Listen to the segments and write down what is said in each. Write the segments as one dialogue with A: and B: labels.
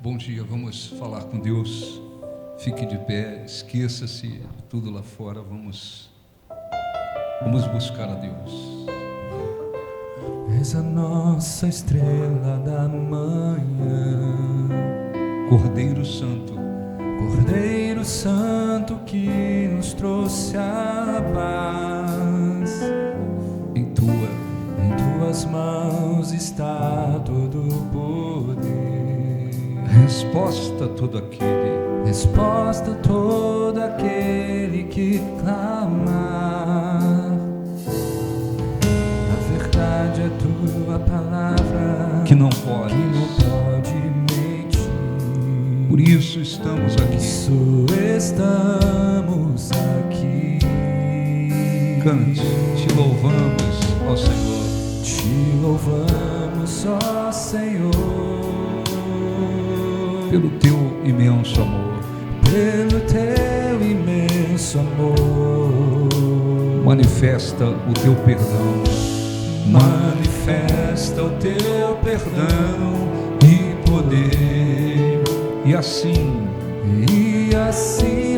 A: Bom dia, vamos falar com Deus. Fique de pé, esqueça-se de tudo lá fora, vamos buscar a Deus.
B: És a nossa estrela da manhã,
A: Cordeiro Santo,
B: Cordeiro Santo que nos trouxe a paz.
A: em
B: tuas mãos está todo o poder.
A: resposta a todo aquele
B: que clamar. A verdade é tua palavra
A: que não pode
B: mentir.
A: Por isso estamos aqui. Cante, te louvamos, ó Senhor.
B: Te louvamos, ó Senhor,
A: Pelo teu imenso amor.
B: Pelo teu imenso amor.
A: Manifesta o teu perdão.
B: Manifesta o teu perdão e poder.
A: E assim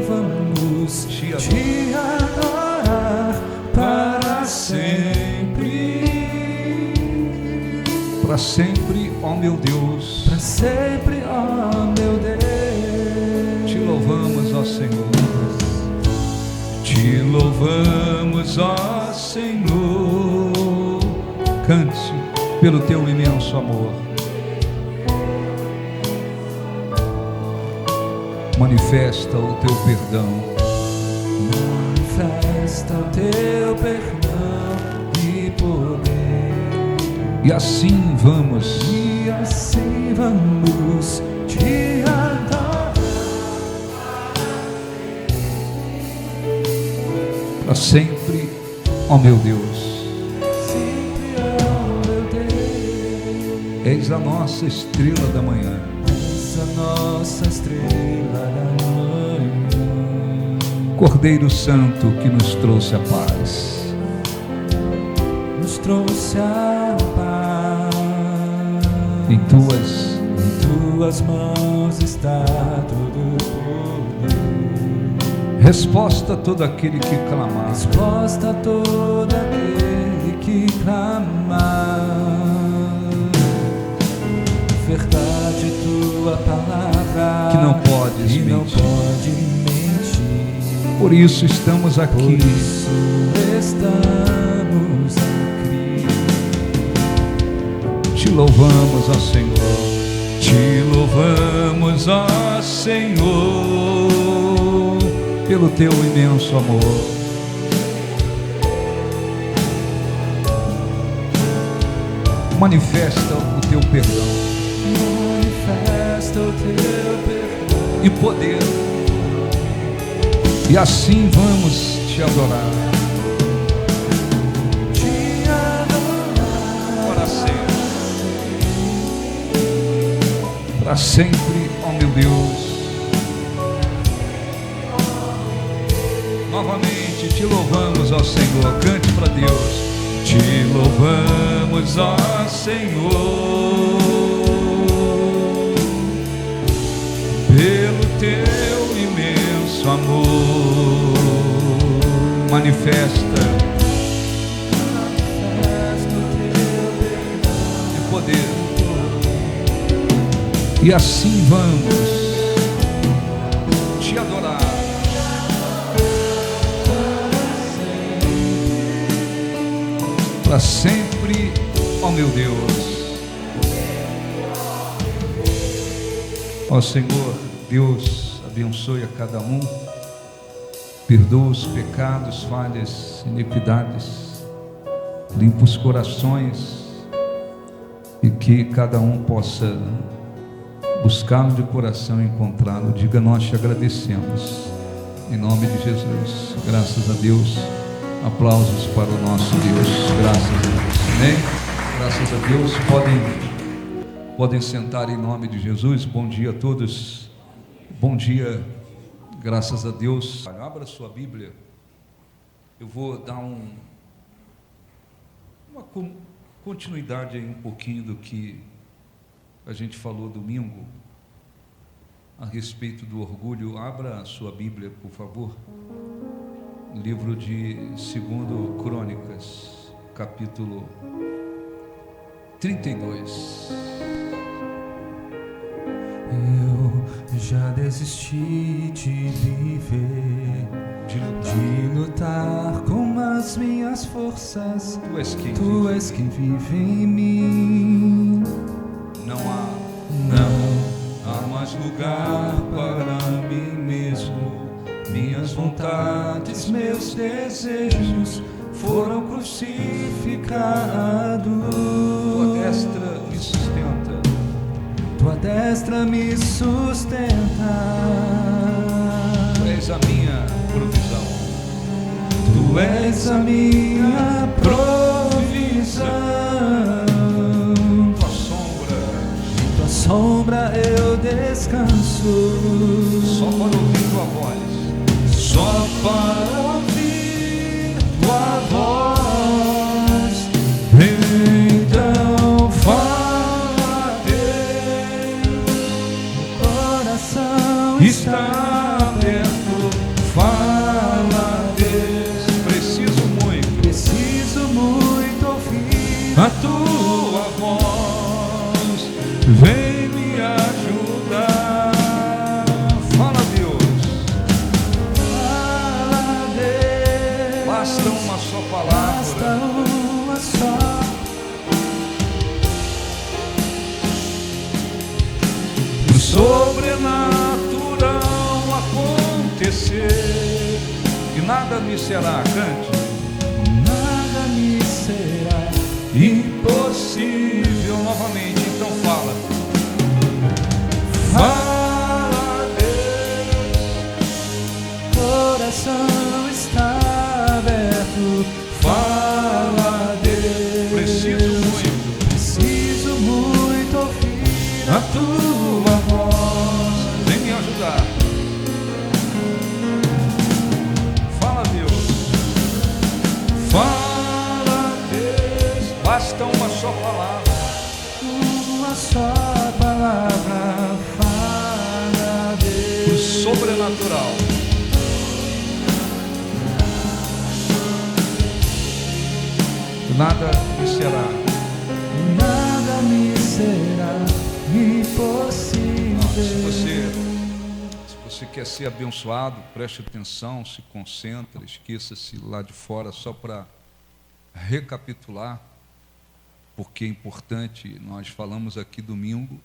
B: vamos te adorar para sempre.
A: Para sempre, ó meu Deus.
B: Para sempre, ó meu Deus.
A: Te louvamos, ó Senhor.
B: Te louvamos, ó Senhor.
A: Cante pelo teu imenso amor. Manifesta o teu perdão.
B: Manifesta o teu perdão e poder.
A: E assim vamos
B: te adorar
A: para sempre, ó meu Deus.
B: sempre, ó meu Deus.
A: És a nossa estrela da manhã.
B: És a nossa estrela da manhã.
A: Cordeiro Santo que nos trouxe a paz.
B: Nos trouxe a paz.
A: Em tuas
B: mãos está todo o poder.
A: resposta a todo aquele que clamar.
B: Resposta a todo aquele que clamar. Verdade tua palavra
A: Que não podes
B: e não
A: mentir.
B: pode mentir.
A: Por isso estamos aqui.
B: Por isso estamos aqui.
A: Te louvamos, ó Senhor.
B: Te louvamos, ó Senhor,
A: Pelo teu imenso amor. Manifesta o teu perdão
B: manifesta o teu perdão
A: e poder. E assim vamos te adorar
B: te adorar
A: para sempre. Para sempre, ó meu Deus. Novamente te louvamos, ó Senhor. Cante para Deus.
B: te louvamos, ó Senhor, pelo teu imenso amor.
A: Manifesta
B: o teu perdão
A: e poder. E assim vamos te adorar para sempre, ó meu Deus. Ó Senhor, Deus abençoe a cada um, perdoa os pecados, falhas, iniquidades, limpa os corações e que cada um possa buscá-lo de coração e encontrá-lo. Diga: nós te agradecemos, em nome de Jesus. Graças a Deus. Aplausos para o nosso Deus. Graças a Deus. Amém? Graças a Deus. Podem sentar em nome de Jesus. Bom dia a todos. Bom dia. Graças a Deus. Abra sua Bíblia. Eu vou dar uma continuidade aí um pouquinho do que a gente falou domingo, a respeito do orgulho, abra a sua Bíblia, por favor. Livro de 2 Crônicas, capítulo 32.
B: Eu já desisti de viver, de lutar com as minhas forças. Tu és quem vive em mim.
A: Não há
B: mais lugar para mim mesmo. Minhas vontades, meus desejos foram crucificados.
A: Tua destra me sustenta.
B: Tua destra me sustenta.
A: Tu és a minha provisão.
B: Tu és a minha provisão. Tua sombra eu descanso.
A: Só para ouvir tua voz.
B: Só para ouvir tua voz. Então fala, Deus. O coração está aberto. Fala, Deus. Preciso muito ouvir a tua voz. Vem me ajudar.
A: Fala, Deus.
B: Fala, Deus.
A: Basta uma só palavra.
B: Basta uma só.
A: O sobrenatural acontecer e nada me será, cante.
B: Nada me será
A: Impossível novamente, então fala.
B: Fala, Deus. Coração está aberto. Fala, Deus. Preciso muito ouvir a tua voz.
A: Vem me ajudar. Fala, Deus.
B: Fala, Deus.
A: Basta uma só palavra.
B: Uma só palavra. Fala, Deus.
A: O sobrenatural. Nada me será.
B: Nada me será impossível.
A: Se você quer ser abençoado, preste atenção, se concentre, esqueça-se lá de fora, só para recapitular, porque é importante. Nós falamos aqui domingo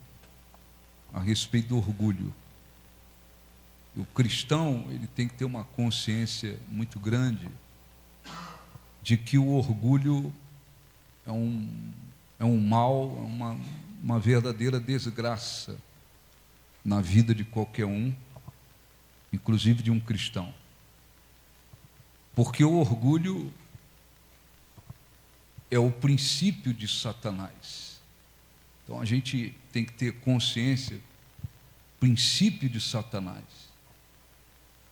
A: a respeito do orgulho. O cristão, ele tem que ter uma consciência muito grande de que o orgulho é um mal, é uma verdadeira desgraça na vida de qualquer um, inclusive de um cristão. Porque o orgulho é o princípio de Satanás. Então a gente tem que ter consciência, princípio de Satanás.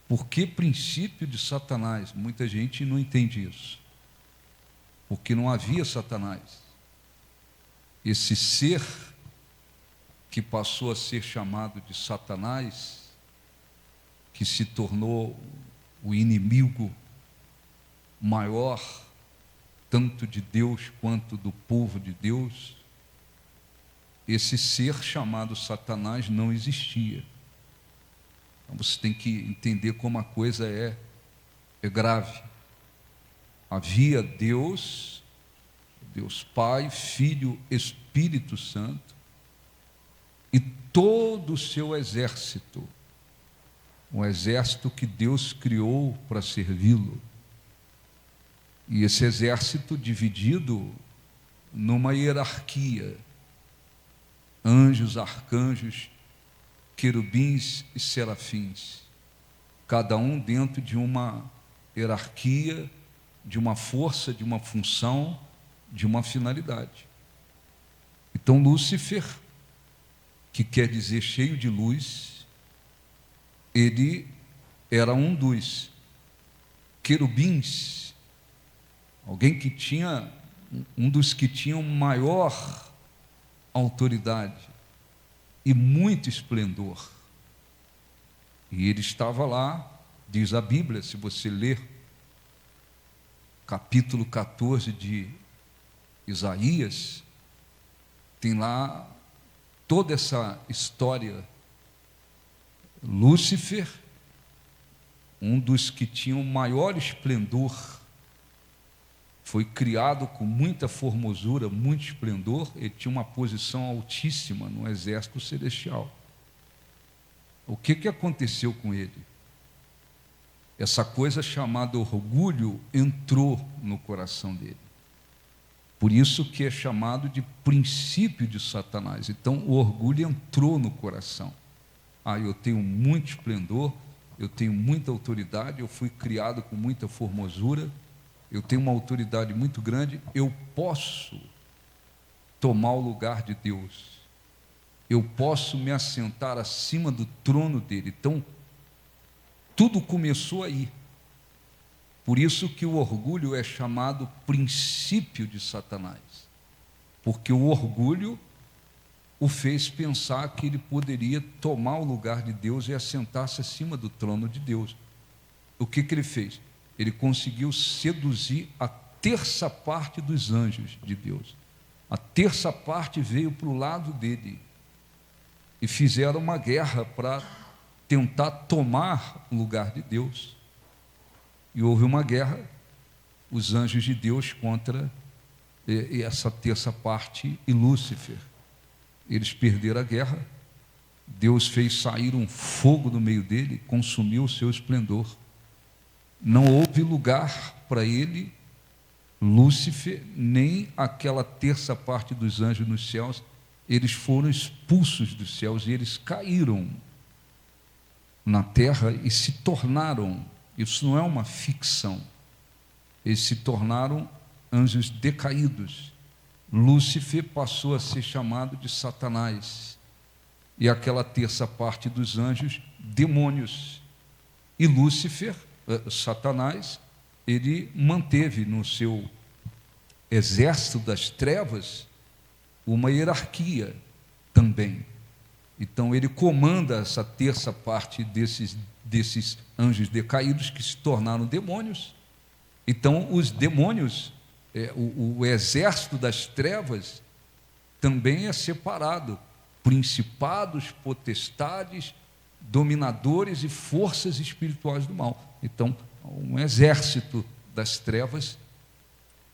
A: Por que princípio de Satanás? Muita gente não entende isso. Porque não havia Satanás. Esse ser que passou a ser chamado de Satanás, que se tornou o inimigo maior, tanto de Deus quanto do povo de Deus, esse ser chamado Satanás não existia. Então você tem que entender como a coisa é grave. Havia Deus Pai, Filho, Espírito Santo, e todo o seu exército, um exército que Deus criou para servi-lo. E esse exército dividido numa hierarquia, anjos, arcanjos, querubins e serafins, cada um dentro de uma hierarquia, de uma força, de uma função, de uma finalidade. Então Lúcifer, que quer dizer cheio de luz, ele era um dos querubins, alguém que tinha, um dos que tinham maior autoridade e muito esplendor. E ele estava lá, diz a Bíblia, se você ler capítulo 14 de Isaías, tem lá toda essa história. Lúcifer, um dos que tinham maior esplendor, foi criado com muita formosura, muito esplendor, ele tinha uma posição altíssima no exército celestial. O que aconteceu com ele? Essa coisa chamada orgulho entrou no coração dele. Por isso que é chamado de princípio de Satanás. Então, o orgulho entrou no coração. Eu tenho muito esplendor, eu tenho muita autoridade, eu fui criado com muita formosura, eu tenho uma autoridade muito grande, eu posso tomar o lugar de Deus, eu posso me assentar acima do trono dele. Então, tudo começou aí. Por isso que o orgulho é chamado princípio de Satanás, porque o orgulho o fez pensar que ele poderia tomar o lugar de Deus e assentar-se acima do trono de Deus. O que ele fez? Ele conseguiu seduzir a terça parte dos anjos de Deus. A terça parte veio para o lado dele e fizeram uma guerra para tentar tomar o lugar de Deus. E houve uma guerra, os anjos de Deus contra essa terça parte e Lúcifer. Eles perderam a guerra, Deus fez sair um fogo do meio dele, consumiu o seu esplendor. Não houve lugar para ele, Lúcifer, nem aquela terça parte dos anjos nos céus. Eles foram expulsos dos céus e eles caíram na terra e se tornaram, isso não é uma ficção, eles se tornaram anjos decaídos. Lúcifer passou a ser chamado de Satanás, e aquela terça parte dos anjos, demônios. E Lúcifer, Satanás, ele manteve no seu exército das trevas uma hierarquia também. Então ele comanda essa terça parte desses anjos decaídos que se tornaram demônios. Então os demônios, o exército das trevas também é separado: principados, potestades, dominadores e forças espirituais do mal. Então, um exército das trevas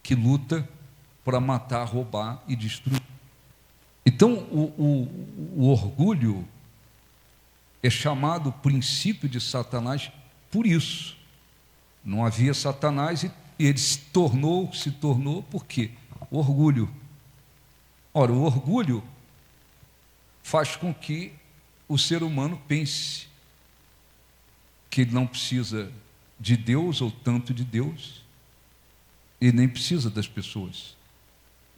A: que luta para matar, roubar e destruir. Então, o orgulho é chamado princípio de Satanás por isso. Não havia Satanás e ele se tornou por quê? Orgulho. Ora, o orgulho faz com que o ser humano pense que ele não precisa de Deus ou tanto de Deus, e nem precisa das pessoas.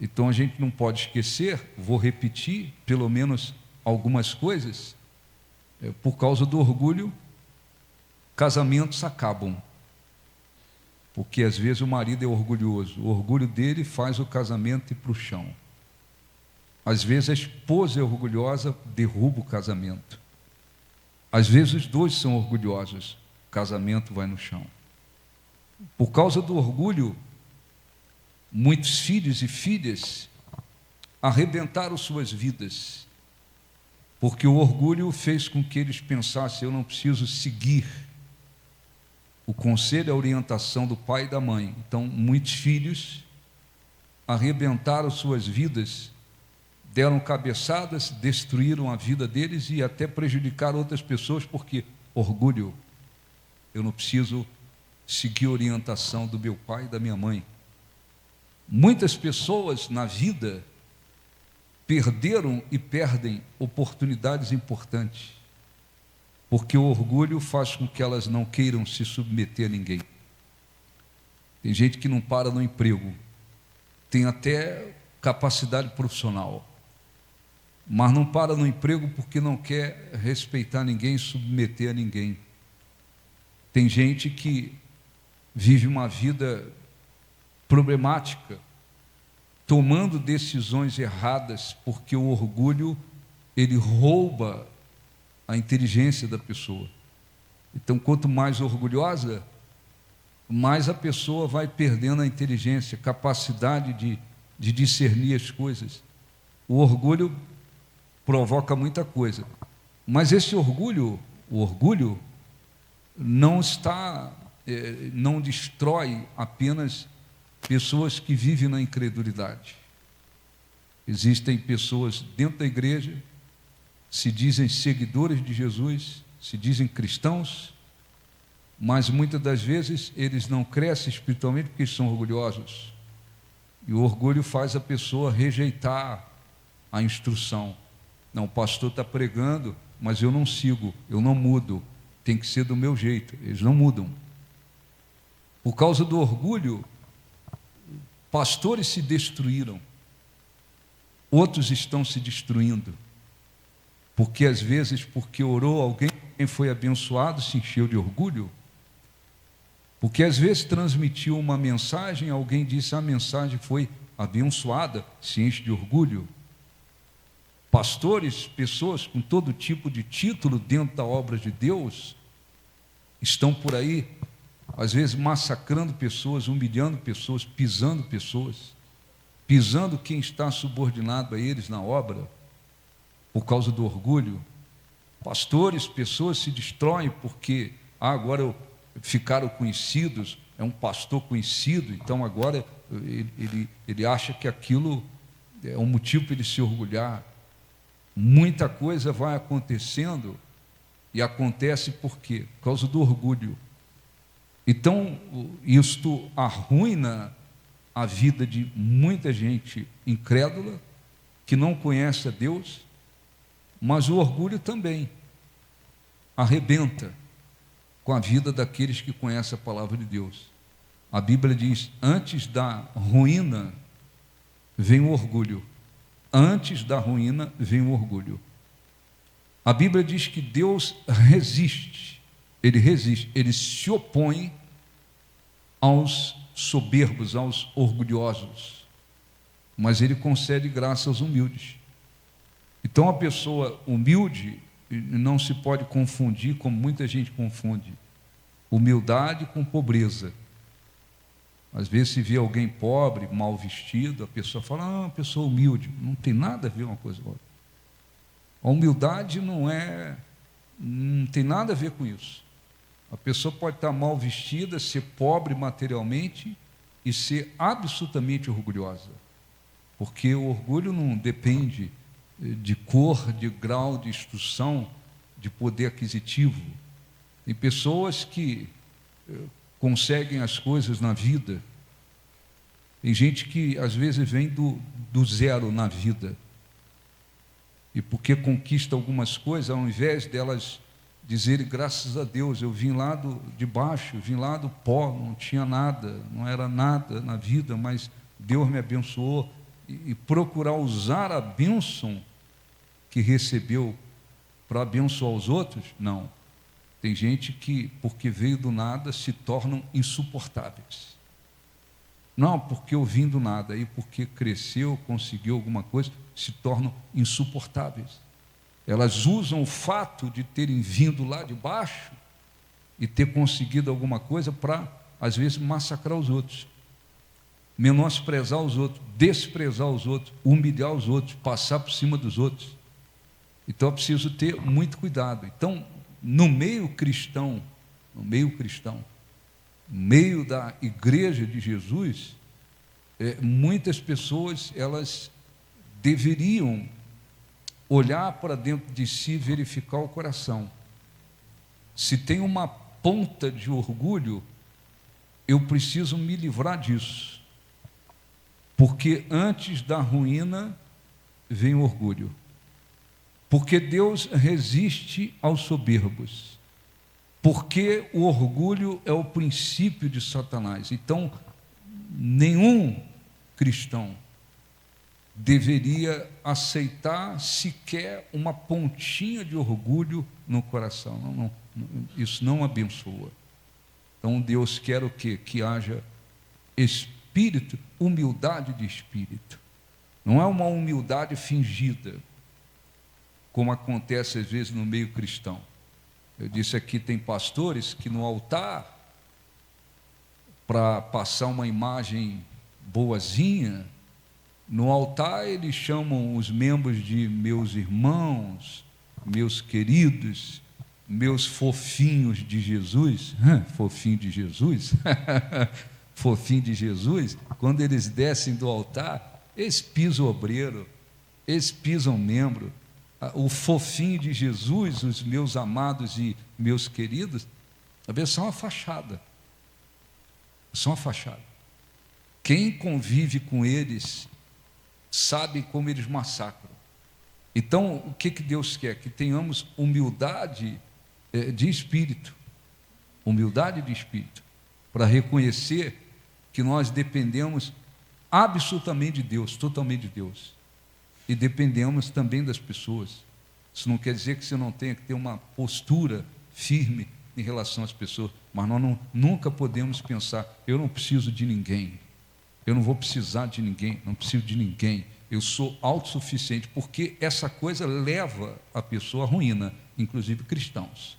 A: Então a gente não pode esquecer, vou repetir pelo menos algumas coisas, por causa do orgulho, casamentos acabam. Porque às vezes o marido é orgulhoso, o orgulho dele faz o casamento ir para o chão. Às vezes a esposa é orgulhosa, derruba o casamento. Às vezes os dois são orgulhosos, o casamento vai no chão. Por causa do orgulho, muitos filhos e filhas arrebentaram suas vidas, porque o orgulho fez com que eles pensassem: eu não preciso seguir o conselho e a orientação do pai e da mãe. Então, muitos filhos arrebentaram suas vidas, deram cabeçadas, destruíram a vida deles e até prejudicaram outras pessoas, porque orgulho, eu não preciso seguir a orientação do meu pai e da minha mãe. Muitas pessoas na vida perderam e perdem oportunidades importantes, porque o orgulho faz com que elas não queiram se submeter a ninguém. Tem gente que não para no emprego, tem até capacidade profissional, mas não para no emprego porque não quer respeitar ninguém, submeter a ninguém. Tem gente que vive uma vida problemática, tomando decisões erradas, porque o orgulho, ele rouba a inteligência da pessoa. Então, quanto mais orgulhosa, mais a pessoa vai perdendo a inteligência, capacidade de discernir as coisas. O orgulho provoca muita coisa, mas esse orgulho, o orgulho não destrói apenas pessoas que vivem na incredulidade. Existem pessoas dentro da igreja, se dizem seguidores de Jesus, se dizem cristãos, mas muitas das vezes eles não crescem espiritualmente porque são orgulhosos. E o orgulho faz a pessoa rejeitar a instrução. Não, o pastor está pregando, mas eu não sigo, eu não mudo, tem que ser do meu jeito. Eles não mudam. Por causa do orgulho, pastores se destruíram, outros estão se destruindo, porque às vezes, porque orou alguém, quem foi abençoado se encheu de orgulho, porque às vezes transmitiu uma mensagem, alguém disse a mensagem foi abençoada, se enche de orgulho. Pastores, pessoas com todo tipo de título dentro da obra de Deus, estão por aí, às vezes massacrando pessoas, humilhando pessoas, pisando quem está subordinado a eles na obra, por causa do orgulho. Pastores, pessoas se destroem porque agora ficaram conhecidos, é um pastor conhecido, então agora ele acha que aquilo é um motivo para ele se orgulhar. Muita coisa vai acontecendo e acontece por quê? Por causa do orgulho. Então, isto arruína a vida de muita gente incrédula, que não conhece a Deus, mas o orgulho também arrebenta com a vida daqueles que conhecem a palavra de Deus. A Bíblia diz, antes da ruína vem o orgulho. Antes da ruína vem o orgulho. A Bíblia diz que Deus resiste, ele se opõe aos soberbos, aos orgulhosos, mas ele concede graça aos humildes. Então a pessoa humilde não se pode confundir, como muita gente confunde, humildade com pobreza. Às vezes se vê alguém pobre, mal vestido, a pessoa fala, uma pessoa humilde. Não tem nada a ver uma coisa com outra. A humildade não tem nada a ver com isso. A pessoa pode estar mal vestida, ser pobre materialmente e ser absolutamente orgulhosa, porque o orgulho não depende de cor, de grau de instrução, de poder aquisitivo. Tem pessoas que conseguem as coisas na vida, tem gente que às vezes vem do zero na vida, e porque conquista algumas coisas, ao invés delas dizerem graças a Deus, eu vim lá de baixo, vim lá do pó, não tinha nada, não era nada na vida, mas Deus me abençoou, e procurar usar a bênção que recebeu para abençoar os outros, não. Tem gente que, porque veio do nada, se tornam insuportáveis. Não, porque eu vim do nada, aí porque cresceu, conseguiu alguma coisa, se tornam insuportáveis. Elas usam o fato de terem vindo lá de baixo e ter conseguido alguma coisa para, às vezes, massacrar os outros, menosprezar os outros, desprezar os outros, humilhar os outros, passar por cima dos outros. Então é preciso ter muito cuidado. Então, no meio cristão, no meio da igreja de Jesus, muitas pessoas, elas deveriam olhar para dentro de si e verificar o coração. Se tem uma ponta de orgulho, eu preciso me livrar disso, porque antes da ruína vem o orgulho. Porque Deus resiste aos soberbos, porque o orgulho é o princípio de Satanás. Então, nenhum cristão deveria aceitar sequer uma pontinha de orgulho no coração. Isso não abençoa. Então Deus quer o quê? Que haja espírito, humildade de espírito. Não é uma humildade fingida, como acontece às vezes no meio cristão. Eu disse aqui, tem pastores que no altar, para passar uma imagem boazinha, no altar eles chamam os membros de meus irmãos, meus queridos, meus fofinhos de Jesus, fofinho de Jesus, fofinho de Jesus. Quando eles descem do altar, eles pisam obreiro, eles pisam membro. O fofinho de Jesus, os meus amados e meus queridos, a ver, são uma fachada. São uma fachada. Quem convive com eles sabe como eles massacram. Então, o que Deus quer? Que tenhamos humildade de espírito, humildade de espírito, para reconhecer que nós dependemos absolutamente de Deus, totalmente de Deus, e dependemos também das pessoas. Isso não quer dizer que você não tenha que ter uma postura firme em relação às pessoas, mas nós nunca podemos pensar, eu não preciso de ninguém, eu não vou precisar de ninguém, não preciso de ninguém, eu sou autossuficiente, porque essa coisa leva a pessoa à ruína, inclusive cristãos.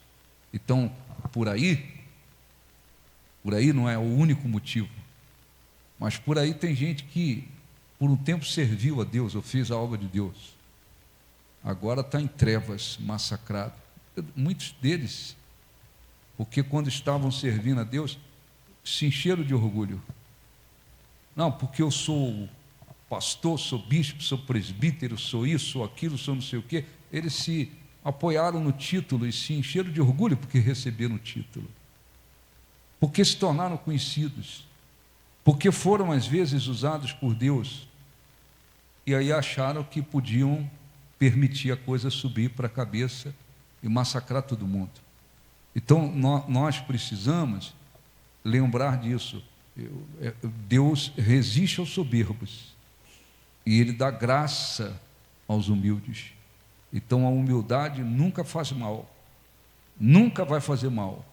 A: Então, por aí não é o único motivo, mas por aí tem gente que por um tempo serviu a Deus, ou fez a obra de Deus, agora está em trevas, massacrado. Muitos deles, porque quando estavam servindo a Deus, se encheram de orgulho. Não, porque eu sou pastor, sou bispo, sou presbítero, sou isso, sou aquilo, sou não sei o quê. Eles se apoiaram no título e se encheram de orgulho porque receberam o título, porque se tornaram conhecidos, porque foram às vezes usados por Deus, e aí acharam que podiam permitir a coisa subir para a cabeça e massacrar todo mundo. Então nós precisamos lembrar disso. Deus resiste aos soberbos e Ele dá graça aos humildes. Então a humildade nunca faz mal, nunca vai fazer mal.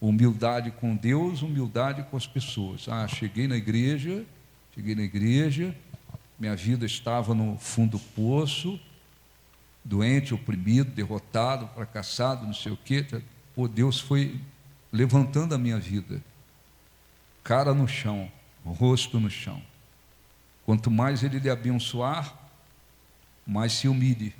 A: Humildade com Deus, humildade com as pessoas. Cheguei na igreja, minha vida estava no fundo do poço, doente, oprimido, derrotado, fracassado, não sei o quê. Deus foi levantando a minha vida, cara no chão, rosto no chão. Quanto mais Ele lhe abençoar, mais se humilhe,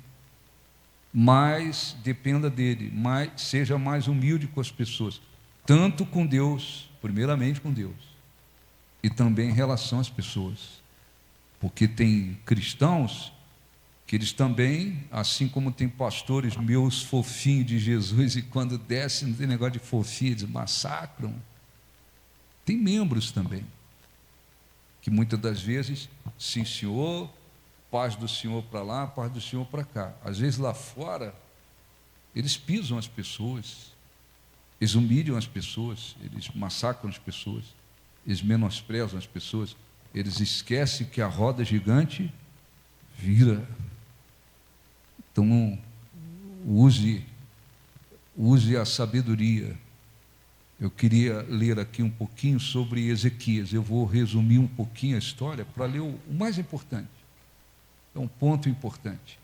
A: mais dependa dEle, seja mais humilde com as pessoas, tanto com Deus, primeiramente com Deus, e também em relação às pessoas, porque tem cristãos que eles também, assim como tem pastores meus fofinhos de Jesus, e quando desce não tem negócio de fofinho, eles massacram. Tem membros também, que muitas das vezes, sim senhor, paz do Senhor para lá, paz do Senhor para cá. Às vezes lá fora, eles pisam as pessoas, eles humilham as pessoas, eles massacram as pessoas, eles menosprezam as pessoas, eles esquecem que a roda gigante vira. Então, use a sabedoria. Eu queria ler aqui um pouquinho sobre Ezequias. Eu vou resumir um pouquinho a história para ler o mais importante. É um ponto importante.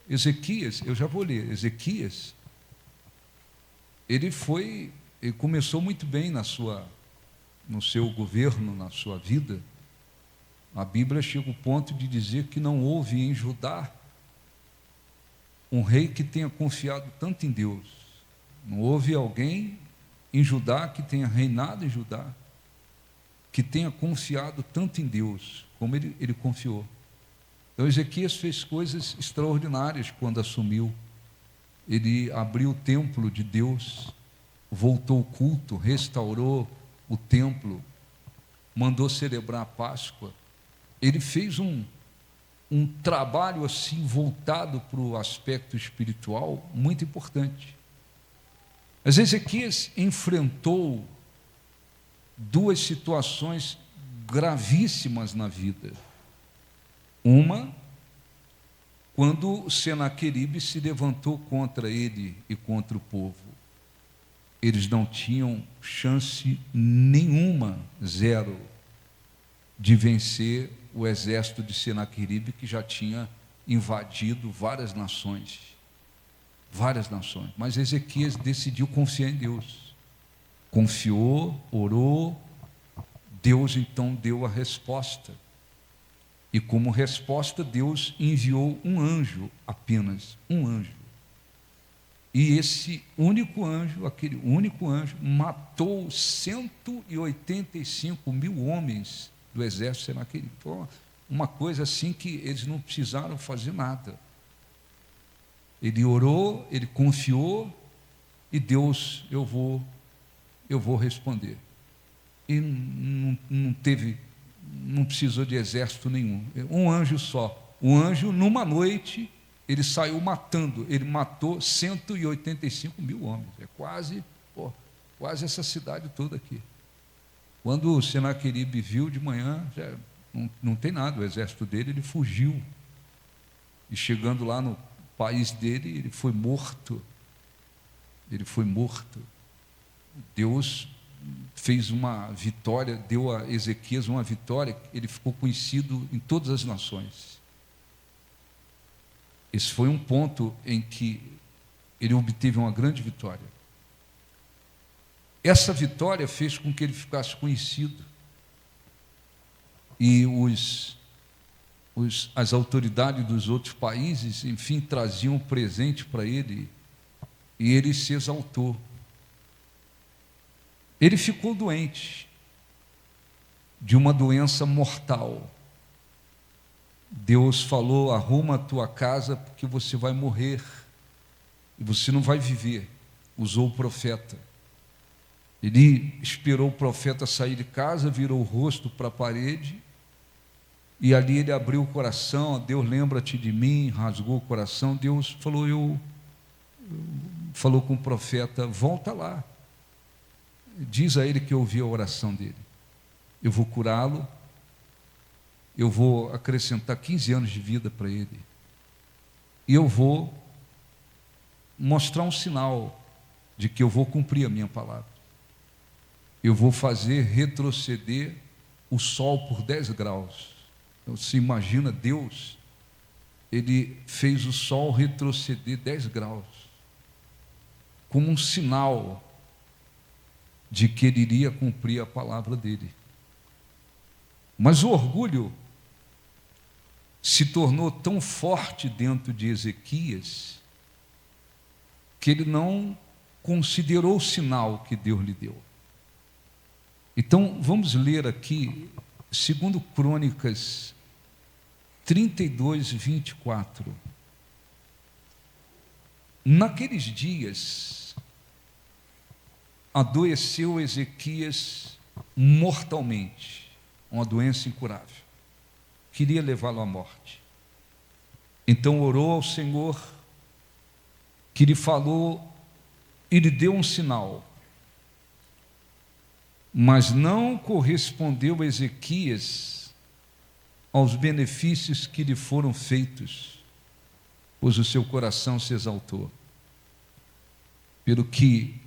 A: Ezequias, eu já vou ler. Ezequias, ele começou muito bem no seu governo, na sua vida. A Bíblia chega ao ponto de dizer que não houve em Judá um rei que tenha confiado tanto em Deus. Não houve alguém em Judá que tenha reinado em Judá, que tenha confiado tanto em Deus, como ele confiou. Então Ezequias fez coisas extraordinárias quando assumiu. Ele abriu o templo de Deus, voltou o culto, restaurou o templo, mandou celebrar a Páscoa. Ele fez um trabalho assim voltado para o aspecto espiritual muito importante. Mas Ezequias enfrentou duas situações gravíssimas na vida. Uma, quando Senaqueribe se levantou contra ele e contra o povo. Eles não tinham chance nenhuma, zero, de vencer o exército de Senaqueribe, que já tinha invadido várias nações. várias nações. Mas Ezequias decidiu confiar em Deus. Confiou, orou, Deus então deu a resposta. E como resposta, Deus enviou um anjo, apenas um anjo. E esse único anjo, aquele único anjo, matou 185 mil homens do exército Senaqueribe. Foi uma coisa assim que eles não precisaram fazer nada. Ele orou, ele confiou, e Deus, eu vou responder. E não precisou de exército nenhum, um anjo só. Um anjo, numa noite, ele saiu matando, ele matou 185 mil homens, é quase essa cidade toda aqui. Quando o Senaqueribe viu de manhã, já não tem nada, o exército dele, ele fugiu, e chegando lá no país dele, ele foi morto. Deus fez uma vitória, deu a Ezequias uma vitória, ele ficou conhecido em todas as nações. Esse foi um ponto em que ele obteve uma grande vitória. Essa vitória fez com que ele ficasse conhecido, e as autoridades dos outros países, enfim, traziam presente para ele, e ele se exaltou. Ele ficou doente de uma doença mortal. Deus falou: arruma a tua casa, porque você vai morrer, e você não vai viver. Usou o profeta. Ele esperou o profeta sair de casa, virou o rosto para a parede, e ali ele abriu o coração. Deus, lembra-te de mim, rasgou o coração. Deus falou, falou com o profeta: volta lá, diz a ele que eu ouvi a oração dele, eu vou curá-lo, eu vou acrescentar 15 anos de vida para ele, e eu vou mostrar um sinal de que eu vou cumprir a minha palavra. Eu vou fazer retroceder o sol por 10 graus. Então, se imagina, Deus, ele fez o sol retroceder 10 graus, como um sinal de que ele iria cumprir a palavra dele. Mas o orgulho se tornou tão forte dentro de Ezequias, que ele não considerou o sinal que Deus lhe deu. Então, vamos ler aqui, segundo Crônicas 32, 24. Naqueles dias, adoeceu Ezequias mortalmente, uma doença incurável, queria levá-lo à morte. Então orou ao Senhor, que lhe falou e lhe deu um sinal, mas não correspondeu Ezequias aos benefícios que lhe foram feitos, pois o seu coração se exaltou, pelo que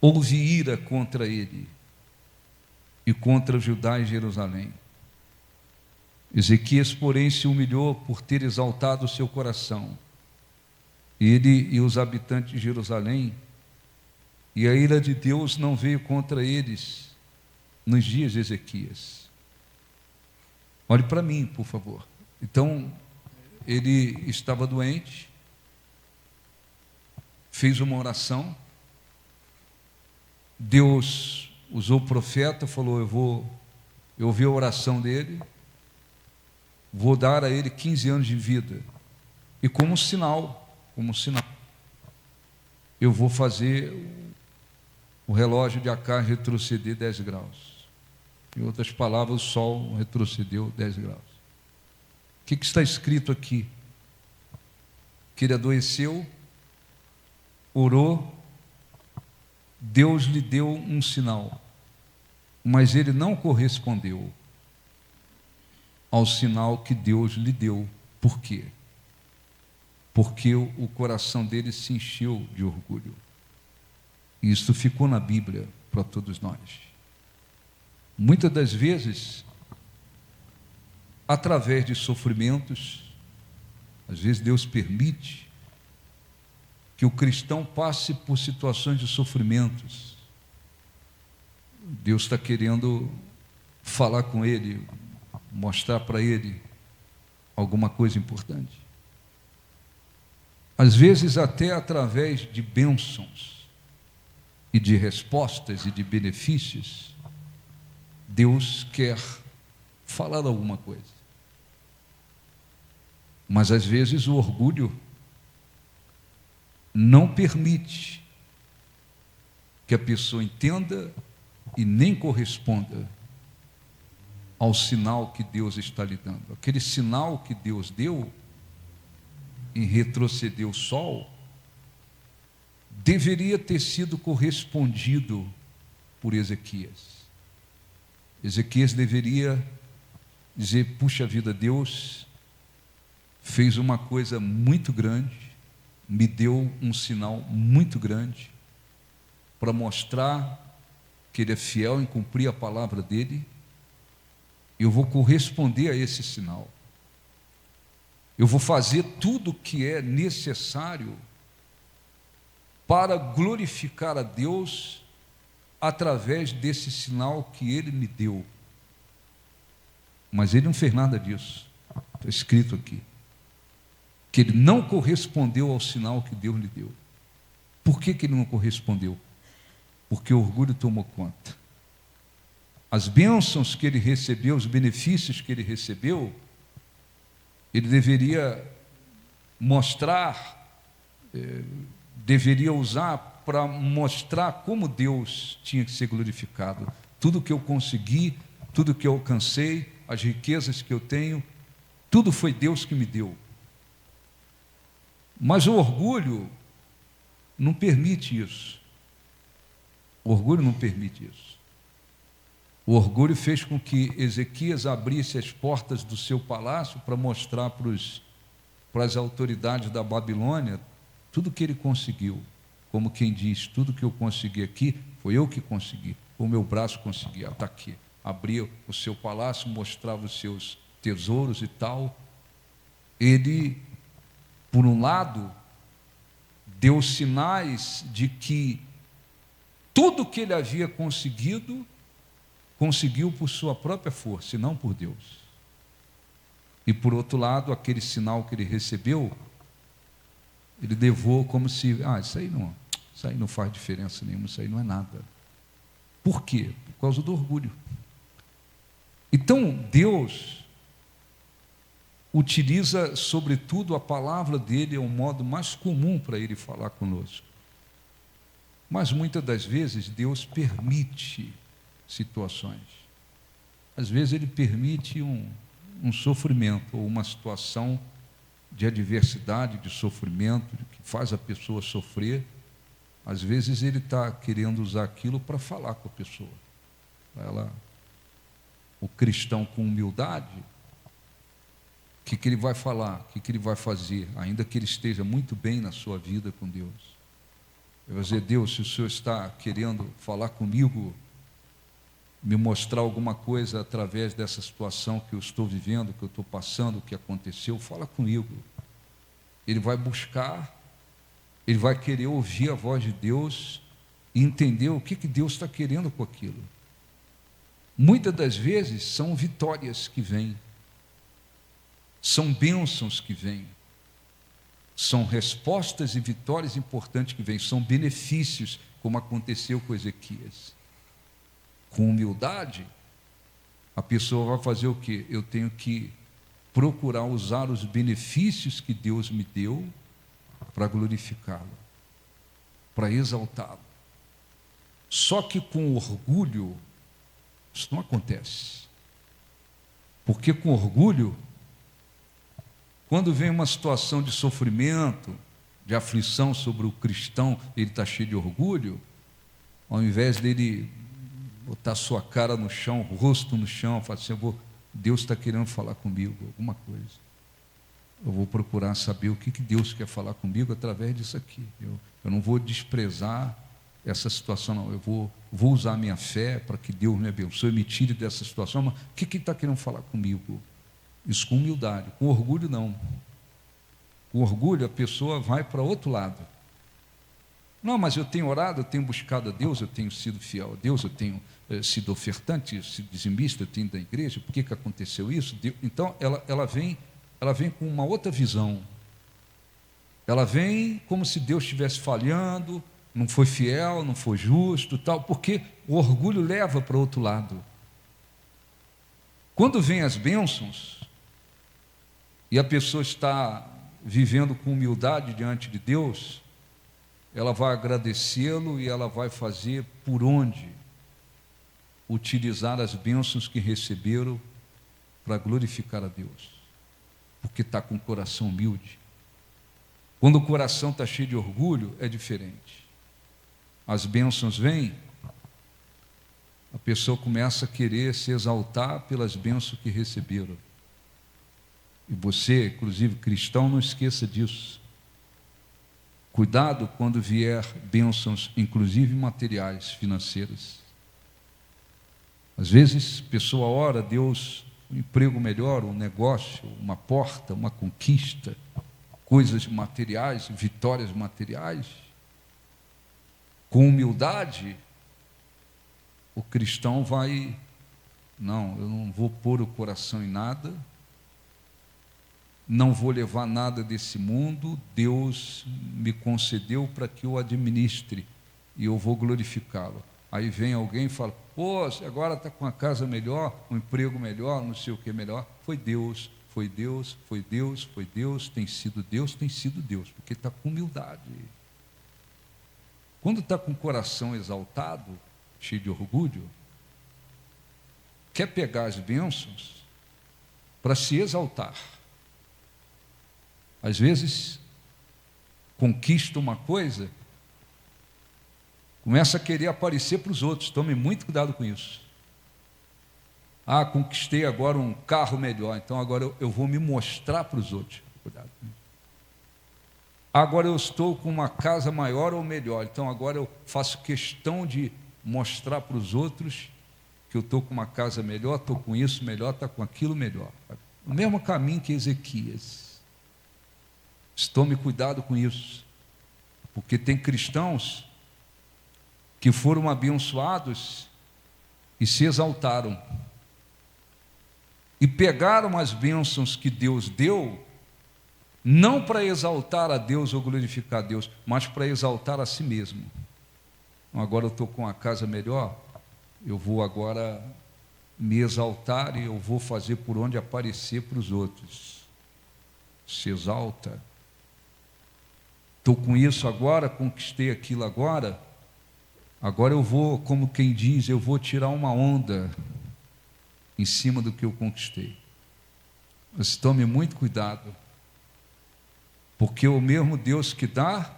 A: houve ira contra ele e contra Judá e Jerusalém. Ezequias, porém, se humilhou por ter exaltado o seu coração, ele e os habitantes de Jerusalém, e a ira de Deus não veio contra eles nos dias de Ezequias. Olhe para mim, por favor. Então, ele estava doente, fez uma oração, Deus usou o profeta, falou: eu ouvi a oração dele, vou dar a ele 15 anos de vida, e como sinal, eu vou fazer o relógio de Acá retroceder 10 graus. Em outras palavras, o sol retrocedeu 10 graus. O que está escrito aqui? Que ele adoeceu, orou, Deus lhe deu um sinal, mas ele não correspondeu ao sinal que Deus lhe deu. Por quê? Porque o coração dele se encheu de orgulho. E isso ficou na Bíblia para todos nós. Muitas das vezes, através de sofrimentos, às vezes Deus permite que o cristão passe por situações de sofrimentos. Deus está querendo falar com ele, mostrar para ele alguma coisa importante. Às vezes até através de bênçãos e de respostas e de benefícios, Deus quer falar alguma coisa. Mas às vezes o orgulho não permite que a pessoa entenda e nem corresponda ao sinal que Deus está lhe dando. Aquele sinal que Deus deu em retroceder o sol deveria ter sido correspondido por Ezequias. Ezequias deveria dizer: puxa vida, Deus fez uma coisa muito grande, me deu um sinal muito grande para mostrar que Ele é fiel em cumprir a palavra dEle. Eu vou corresponder a esse sinal. Eu vou fazer tudo o que é necessário para glorificar a Deus através desse sinal que Ele me deu. Mas ele não fez nada disso. Está escrito aqui que ele não correspondeu ao sinal que Deus lhe deu. Por que ele não correspondeu? Porque o orgulho tomou conta. As bênçãos que ele recebeu, os benefícios que ele recebeu, ele deveria mostrar, deveria usar para mostrar como Deus tinha que ser glorificado. Tudo que eu consegui, tudo que eu alcancei, as riquezas que eu tenho, tudo foi Deus que me deu. Mas o orgulho não permite isso. O orgulho não permite isso. O orgulho fez com que Ezequias abrisse as portas do seu palácio para mostrar para as autoridades da Babilônia tudo que ele conseguiu. Como quem diz: tudo que eu consegui aqui, foi eu que consegui. O meu braço conseguia, está aqui. Abria o seu palácio, mostrava os seus tesouros e tal. Ele, por um lado, deu sinais de que tudo que ele havia conseguido, conseguiu por sua própria força e não por Deus. E por outro lado, aquele sinal que ele recebeu, ele levou como se, isso aí não faz diferença nenhuma, isso aí não é nada. Por quê? Por causa do orgulho. Então, Deus utiliza, sobretudo, a palavra dele, é o modo mais comum para ele falar conosco. Mas muitas das vezes Deus permite situações. Às vezes ele permite um sofrimento, ou uma situação de adversidade, de sofrimento, que faz a pessoa sofrer. Às vezes ele está querendo usar aquilo para falar com a pessoa. O cristão com humildade, o que ele vai falar, o que ele vai fazer, ainda que ele esteja muito bem na sua vida com Deus. Eu vou dizer: Deus, se o Senhor está querendo falar comigo, me mostrar alguma coisa através dessa situação que eu estou vivendo, que eu estou passando, que aconteceu, fala comigo. Ele vai buscar, ele vai querer ouvir a voz de Deus e entender o que Deus está querendo com aquilo. Muitas das vezes são vitórias que vêm, são bênçãos que vêm, são respostas e vitórias importantes que vêm, são benefícios, como aconteceu com Ezequias. Com humildade, a pessoa vai fazer o quê? Eu tenho que procurar usar os benefícios que Deus me deu para glorificá-lo, para exaltá-lo. Só que com orgulho, isso não acontece. Porque com orgulho, quando vem uma situação de sofrimento, de aflição sobre o cristão, ele está cheio de orgulho, ao invés dele botar sua cara no chão, o rosto no chão, falar assim: Deus está querendo falar comigo, alguma coisa. Eu vou procurar saber o que Deus quer falar comigo através disso aqui. Eu não vou desprezar essa situação, não. Eu vou usar a minha fé para que Deus me abençoe, me tire dessa situação. Mas o que Ele está querendo falar comigo? Isso com humildade. Com orgulho, não. Com orgulho, a pessoa vai para outro lado. Não, mas eu tenho orado, eu tenho buscado a Deus, eu tenho sido fiel a Deus, eu tenho sido ofertante, sido dizimista, eu tenho da igreja, por que aconteceu isso? Então, ela vem com uma outra visão. Ela vem como se Deus estivesse falhando, não foi fiel, não foi justo, tal, porque o orgulho leva para o outro lado. Quando vem as bênçãos, e a pessoa está vivendo com humildade diante de Deus, ela vai agradecê-lo e ela vai fazer por onde utilizar as bênçãos que receberam para glorificar a Deus, porque está com o coração humilde. Quando o coração está cheio de orgulho, é diferente. As bênçãos vêm, a pessoa começa a querer se exaltar pelas bênçãos que receberam. E você, inclusive cristão, não esqueça disso. Cuidado quando vier bênçãos, inclusive materiais, financeiras. Às vezes, a pessoa ora, Deus, um emprego melhor, um negócio, uma porta, uma conquista, coisas materiais, vitórias materiais. Com humildade, o cristão vai, não, eu não vou pôr o coração em nada, não vou levar nada desse mundo, Deus me concedeu para que eu administre e eu vou glorificá-lo. Aí vem alguém e fala, pô, você agora está com uma casa melhor, um emprego melhor, não sei o que melhor. Foi Deus, foi Deus, foi Deus, foi Deus, tem sido Deus, porque está com humildade. Quando está com o coração exaltado, cheio de orgulho, quer pegar as bênçãos para se exaltar. Às vezes, conquista uma coisa, começa a querer aparecer para os outros. Tome muito cuidado com isso. Ah, conquistei agora um carro melhor, então agora eu vou me mostrar para os outros. Cuidado. Agora eu estou com uma casa maior ou melhor, então agora eu faço questão de mostrar para os outros que eu estou com uma casa melhor, estou com isso melhor, estou com aquilo melhor. O mesmo caminho que Ezequias. Tome cuidado com isso, porque tem cristãos que foram abençoados e se exaltaram, e pegaram as bênçãos que Deus deu, não para exaltar a Deus ou glorificar a Deus, mas para exaltar a si mesmo. Então, agora eu estou com uma casa melhor, eu vou agora me exaltar e eu vou fazer por onde aparecer para os outros. Se exalta. Estou com isso agora, conquistei aquilo agora eu vou, como quem diz, eu vou tirar uma onda em cima do que eu conquistei. Mas tome muito cuidado, porque o mesmo Deus que dá,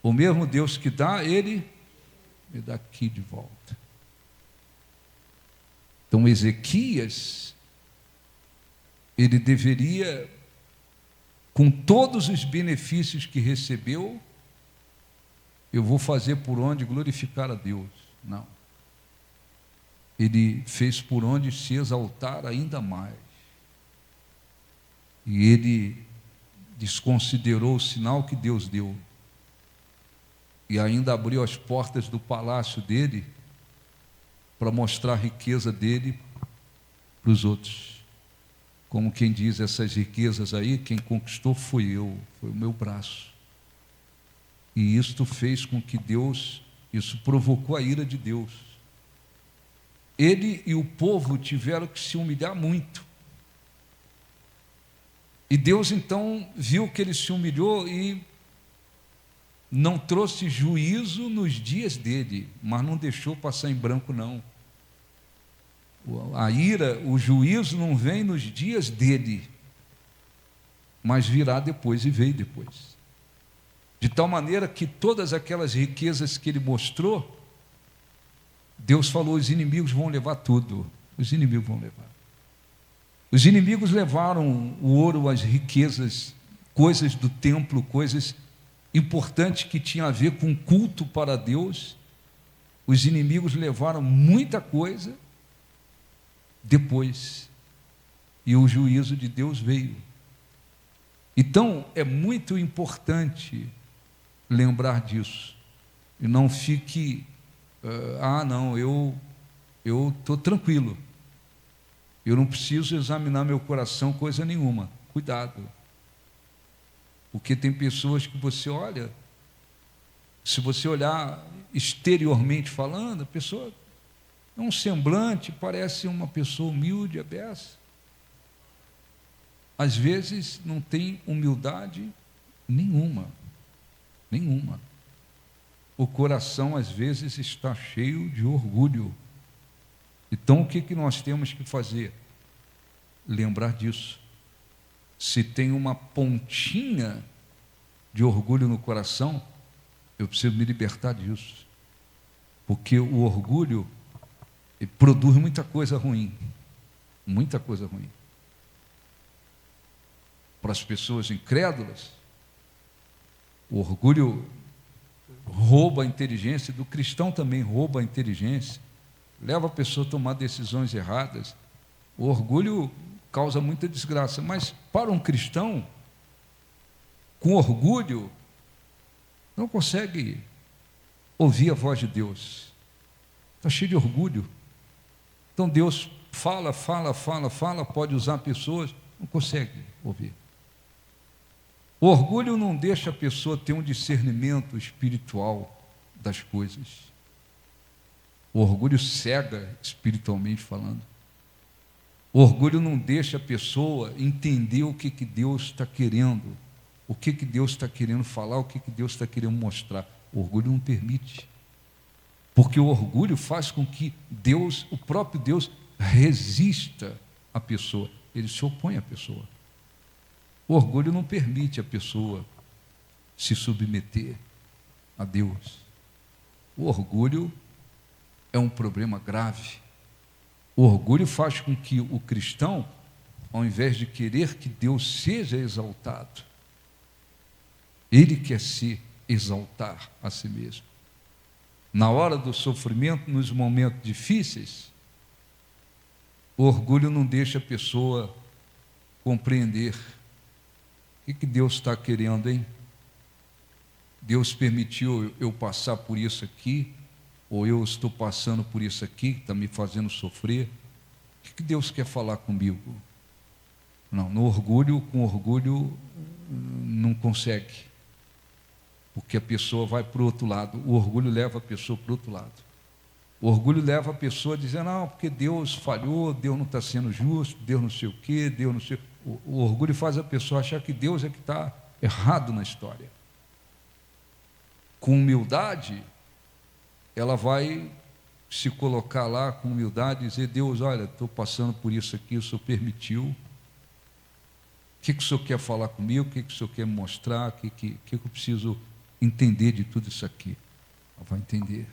A: o mesmo Deus que dá, Ele me dá aqui de volta. Então Ezequias, ele deveria, com todos os benefícios que recebeu, eu vou fazer por onde glorificar a Deus. Não. Ele fez por onde se exaltar ainda mais. E ele desconsiderou o sinal que Deus deu. E ainda abriu as portas do palácio dele para mostrar a riqueza dele para os outros. Como quem diz, essas riquezas aí, quem conquistou foi eu, foi o meu braço. E isto fez com que Deus, isso provocou a ira de Deus. Ele e o povo tiveram que se humilhar muito. E Deus então viu que ele se humilhou e não trouxe juízo nos dias dele, mas não deixou passar em branco, não. A ira, o juízo não vem nos dias dele, mas virá depois, e veio depois. De tal maneira que todas aquelas riquezas que ele mostrou, Deus falou, os inimigos vão levar tudo. Os inimigos vão levar. Os inimigos levaram o ouro, as riquezas, coisas do templo, coisas importantes que tinham a ver com culto para Deus. Os inimigos levaram muita coisa depois, e o juízo de Deus veio. Então, é muito importante lembrar disso. E não fique, não, eu estou tranquilo. Eu não preciso examinar meu coração, coisa nenhuma. Cuidado. Porque tem pessoas que você olha, se você olhar exteriormente falando, a pessoa é um semblante, parece uma pessoa humilde, abessa. Às vezes não tem humildade nenhuma. Nenhuma. O coração às vezes está cheio de orgulho. Então o que nós temos que fazer? Lembrar disso. Se tem uma pontinha de orgulho no coração, eu preciso me libertar disso. Porque o orgulho produz muita coisa ruim. Muita coisa ruim. Para as pessoas incrédulas, o orgulho rouba a inteligência, do cristão também rouba a inteligência, leva a pessoa a tomar decisões erradas. O orgulho causa muita desgraça, mas para um cristão, com orgulho, não consegue ouvir a voz de Deus, está cheio de orgulho. Então Deus fala, pode usar pessoas, não consegue ouvir. O orgulho não deixa a pessoa ter um discernimento espiritual das coisas. O orgulho cega espiritualmente falando. O orgulho não deixa a pessoa entender o que Deus está querendo, o que Deus está querendo falar, o que Deus está querendo mostrar. O orgulho não permite. Porque o orgulho faz com que Deus, o próprio Deus, resista à pessoa. Ele se opõe à pessoa. O orgulho não permite a pessoa se submeter a Deus. O orgulho é um problema grave. O orgulho faz com que o cristão, ao invés de querer que Deus seja exaltado, ele quer se exaltar a si mesmo. Na hora do sofrimento, nos momentos difíceis, o orgulho não deixa a pessoa compreender o que Deus está querendo, hein? Deus permitiu eu passar por isso aqui, ou eu estou passando por isso aqui, que está me fazendo sofrer. O que Deus quer falar comigo? Não, com orgulho não consegue, porque a pessoa vai para o outro lado. O orgulho leva a pessoa para o outro lado. O orgulho leva a pessoa a dizer, não, porque Deus falhou, Deus não está sendo justo, Deus não sei o quê, Deus não sei... O orgulho faz a pessoa achar que Deus é que está errado na história. Com humildade, ela vai se colocar lá com humildade e dizer, Deus, olha, estou passando por isso aqui, o Senhor permitiu. O que o Senhor quer falar comigo? O que o Senhor quer me mostrar? O que eu preciso entender de tudo isso aqui? Ela vai entender.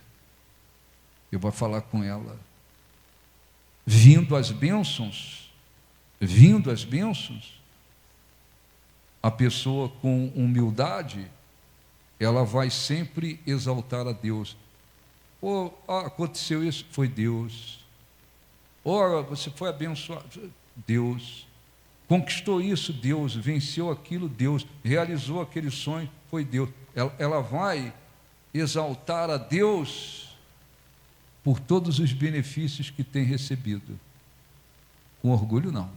A: Eu vou falar com ela. Vindo as bênçãos, a pessoa com humildade, ela vai sempre exaltar a Deus. Aconteceu isso, foi Deus. Você foi abençoado, Deus. Conquistou isso, Deus. Venceu aquilo, Deus. Realizou aquele sonho, foi Deus. Ela vai exaltar a Deus por todos os benefícios que tem recebido. Com orgulho, não.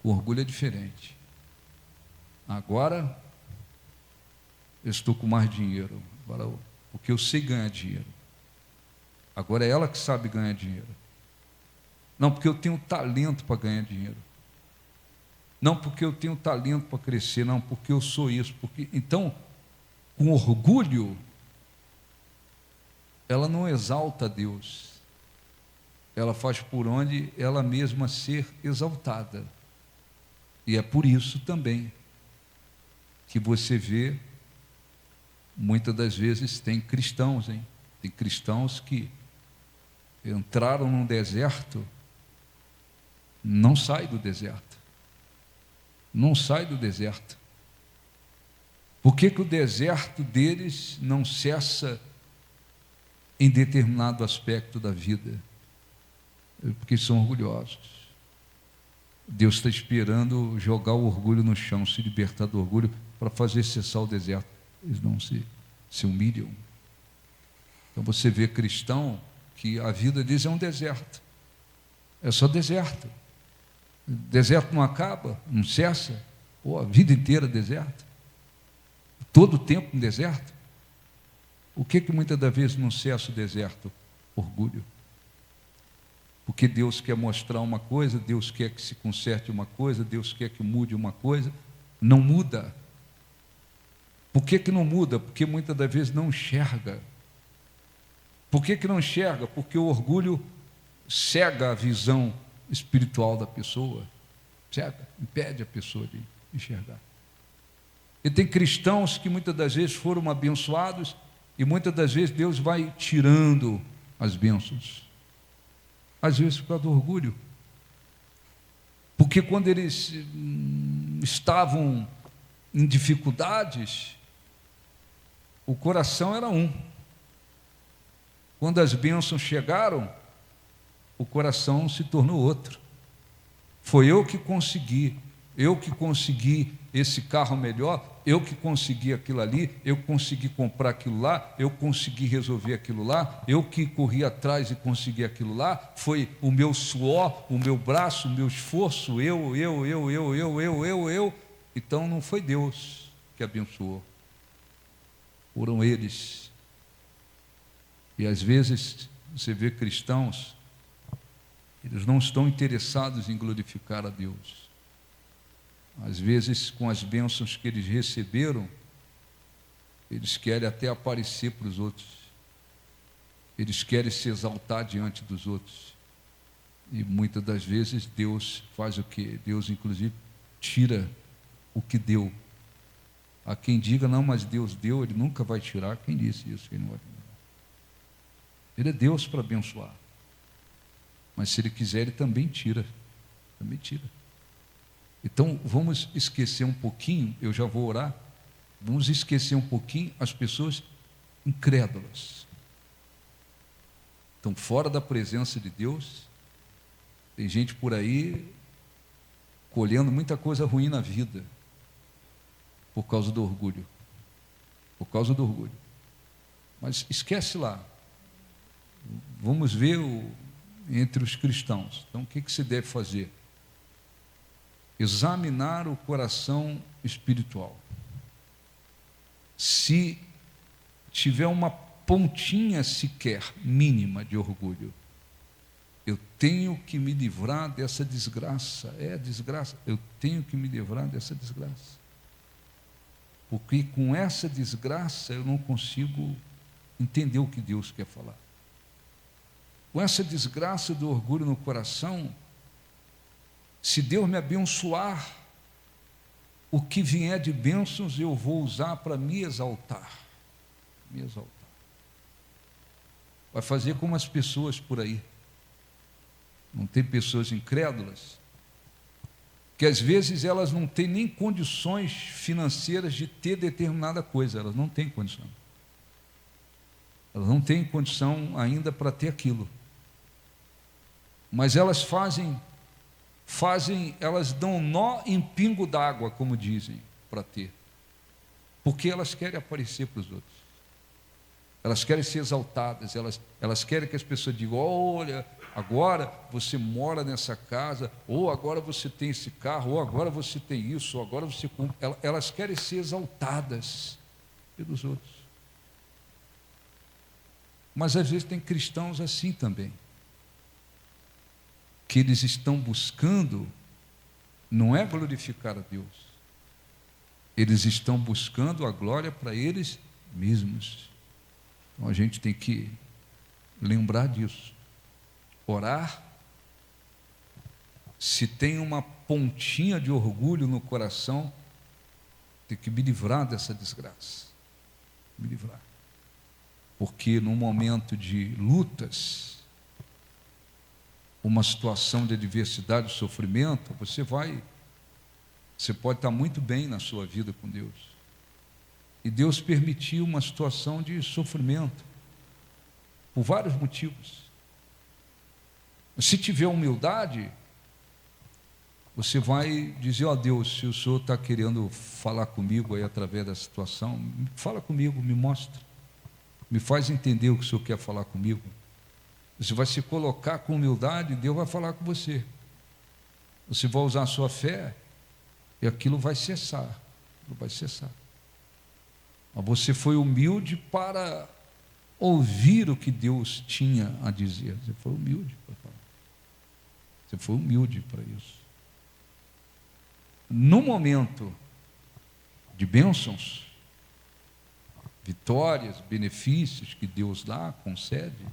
A: Com orgulho é diferente. Agora, eu estou com mais dinheiro. Agora, porque eu sei ganhar dinheiro. Agora é ela que sabe ganhar dinheiro. Não, porque eu tenho talento para ganhar dinheiro. Não, porque eu tenho talento para crescer. Não, porque eu sou isso. Então, com orgulho, ela não exalta a Deus. Ela faz por onde ela mesma ser exaltada. E é por isso também que você vê, muitas das vezes, tem cristãos, tem cristãos que entraram num deserto, não sai do deserto. Não sai do deserto. Por que o deserto deles não cessa em determinado aspecto da vida? Porque são orgulhosos. Deus está esperando jogar o orgulho no chão, se libertar do orgulho, para fazer cessar o deserto. Eles não se humilham. Então você vê cristão que a vida deles é um deserto. É só deserto. O deserto não acaba, não cessa. Pô, a vida inteira deserto. Todo o tempo um deserto. O que muitas das vezes não cessa o deserto? Orgulho. Porque Deus quer mostrar uma coisa, Deus quer que se conserte uma coisa, Deus quer que mude uma coisa, não muda. Por que não muda? Porque muitas das vezes não enxerga. Por que não enxerga? Porque o orgulho cega a visão espiritual da pessoa, cega, impede a pessoa de enxergar. E tem cristãos que muitas das vezes foram abençoados e muitas das vezes Deus vai tirando as bênçãos. Às vezes por causa do orgulho. Porque quando eles estavam em dificuldades, o coração era um. Quando as bênçãos chegaram, o coração se tornou outro. Foi eu que consegui esse carro melhor, eu que consegui aquilo ali, eu consegui comprar aquilo lá, eu consegui resolver aquilo lá, eu que corri atrás e consegui aquilo lá, foi o meu suor, o meu braço, o meu esforço, eu. Então não foi Deus que abençoou, foram eles. E às vezes você vê cristãos, eles não estão interessados em glorificar a Deus. Às vezes, com as bênçãos que eles receberam, eles querem até aparecer para os outros. Eles querem se exaltar diante dos outros. E muitas das vezes Deus faz o quê? Deus, inclusive, tira o que deu. Há quem diga, não, mas Deus deu, Ele nunca vai tirar. Quem disse isso? Quem não vai tirar? Ele é Deus para abençoar. Mas se Ele quiser, Ele também tira. Também tira. Então, vamos esquecer um pouquinho, eu já vou orar, vamos esquecer um pouquinho as pessoas incrédulas. Estão fora da presença de Deus, tem gente por aí colhendo muita coisa ruim na vida, por causa do orgulho. Por causa do orgulho. Mas esquece lá, vamos ver entre os cristãos. Então, o que se deve fazer? Examinar o coração espiritual. Se tiver uma pontinha sequer mínima de orgulho, eu tenho que me livrar dessa desgraça. É desgraça, eu tenho que me livrar dessa desgraça. Porque com essa desgraça eu não consigo entender o que Deus quer falar. Com essa desgraça do orgulho no coração, se Deus me abençoar, o que vier de bênçãos eu vou usar para me exaltar. Me exaltar. Vai fazer como as pessoas por aí. Não tem pessoas incrédulas, que às vezes elas não têm nem condições financeiras de ter determinada coisa, elas não têm condição. Elas não têm condição ainda para ter aquilo. Mas elas elas dão nó em pingo d'água, como dizem, para ter. Porque elas querem aparecer para os outros. Elas querem ser exaltadas, elas querem que as pessoas digam, olha, agora você mora nessa casa, ou agora você tem esse carro, ou agora você tem isso, ou agora você... Elas querem ser exaltadas pelos outros. Mas às vezes tem cristãos assim também, que eles estão buscando, não é glorificar a Deus, eles estão buscando a glória para eles mesmos. Então a gente tem que lembrar disso, orar. Se tem uma pontinha de orgulho no coração, tem que me livrar dessa desgraça, me livrar, porque num momento de lutas, uma situação de adversidade, de sofrimento, você pode estar muito bem na sua vida com Deus. E Deus permitiu uma situação de sofrimento, por vários motivos. Se tiver humildade, Você vai dizer: ó Deus, se o Senhor está querendo falar comigo aí através da situação, fala comigo, me mostra, me faz entender o que o Senhor quer falar comigo. Você vai se colocar com humildade e Deus vai falar com você. Você vai usar a sua fé e aquilo vai cessar. Aquilo vai cessar. Mas você foi humilde para ouvir o que Deus tinha a dizer. Você foi humilde para falar. Você foi humilde para isso. No momento de bênçãos, vitórias, benefícios que Deus dá, concede,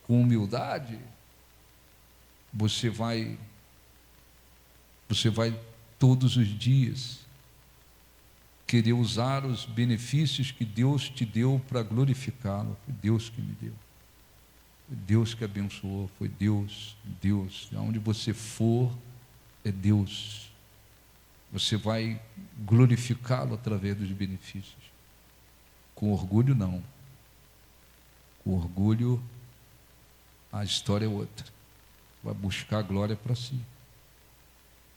A: com humildade, você vai todos os dias querer usar os benefícios que Deus te deu para glorificá-lo. Foi Deus que me deu. Foi Deus que abençoou. Foi Deus. Aonde você for, é Deus. Você vai glorificá-lo através dos benefícios. Com orgulho, não. Com orgulho, a história é outra. Vai buscar a glória para si.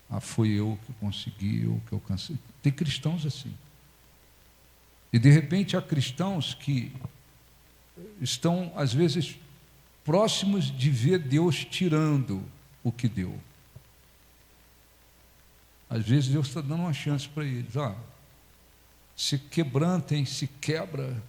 A: Ah, foi eu que consegui, eu que alcancei. Tem cristãos assim. E de repente há cristãos que estão, às vezes, próximos de ver Deus tirando o que deu. Às vezes Deus está dando uma chance para eles. Se quebrantem, se quebra.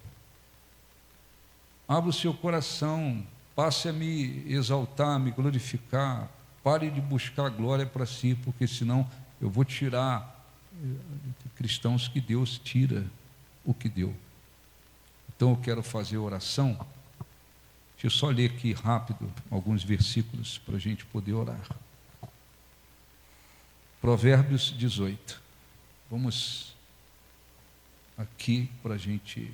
A: Abra o seu coração, passe a me exaltar, a me glorificar. Pare de buscar glória para si, porque senão eu vou tirar. Cristãos que Deus tira o que deu. Então eu quero fazer oração. Deixa eu só ler aqui rápido alguns versículos para a gente poder orar. Provérbios 18. Vamos aqui para a gente.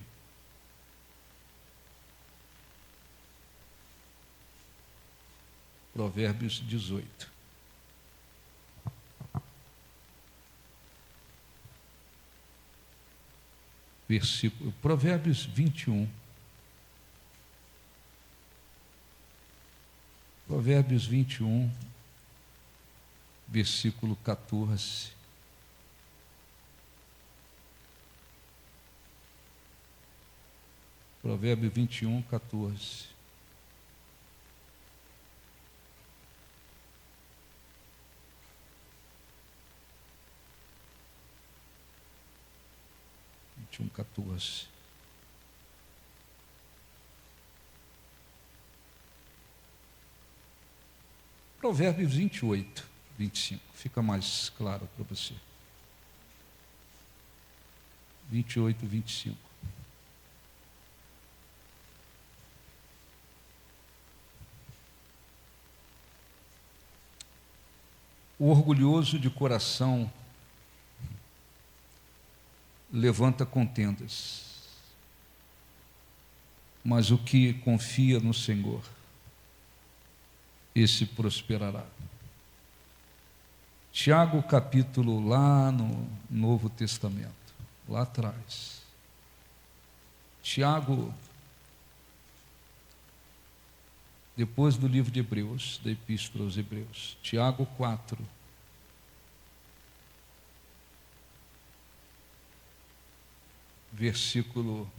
A: Provérbios 18. Versículo, Provérbios 21. Provérbios 21, versículo 14. Provérbios 21, 14. Provérbios 28, 25. Fica mais claro para você. 28, 25. O orgulhoso de coração levanta contendas, mas o que confia no Senhor, esse prosperará. Tiago, capítulo lá no Novo Testamento, lá atrás. Tiago, depois do livro de Hebreus, da Epístola aos Hebreus. Tiago 4. Versículo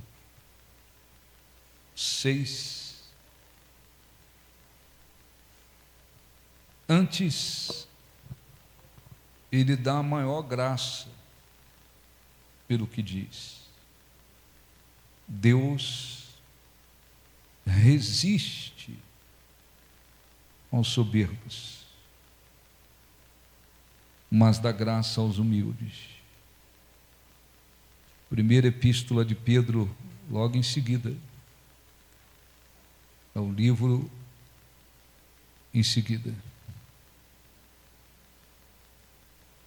A: 6. Antes, ele dá a maior graça pelo que diz. Deus resiste aos soberbos, mas dá graça aos humildes. Primeira epístola de Pedro, logo em seguida. É o livro em seguida.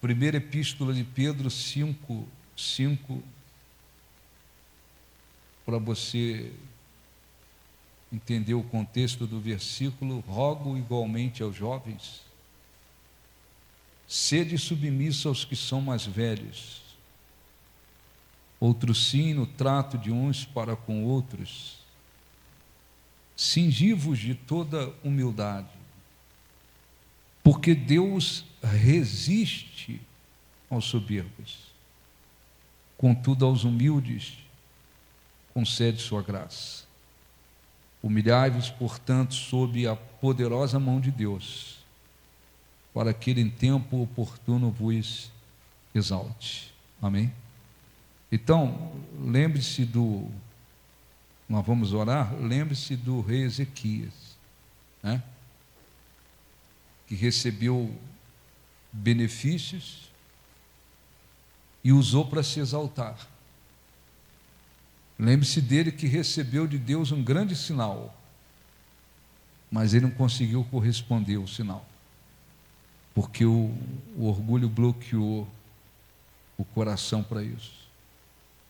A: Primeira epístola de Pedro 5, para você entender o contexto do versículo. Rogo igualmente aos jovens, sede submissos aos que são mais velhos. Outro sim, no trato de uns para com outros, cingivos de toda humildade, porque Deus resiste aos soberbos, contudo aos humildes concede sua graça. Humilhai-vos, portanto, sob a poderosa mão de Deus, para que Ele em tempo oportuno vos exalte. Amém? Então, lembre-se nós vamos orar, lembre-se do rei Ezequias, né? Que recebeu benefícios e usou para se exaltar. Lembre-se dele que recebeu de Deus um grande sinal, mas ele não conseguiu corresponder ao sinal, porque o orgulho bloqueou o coração para isso.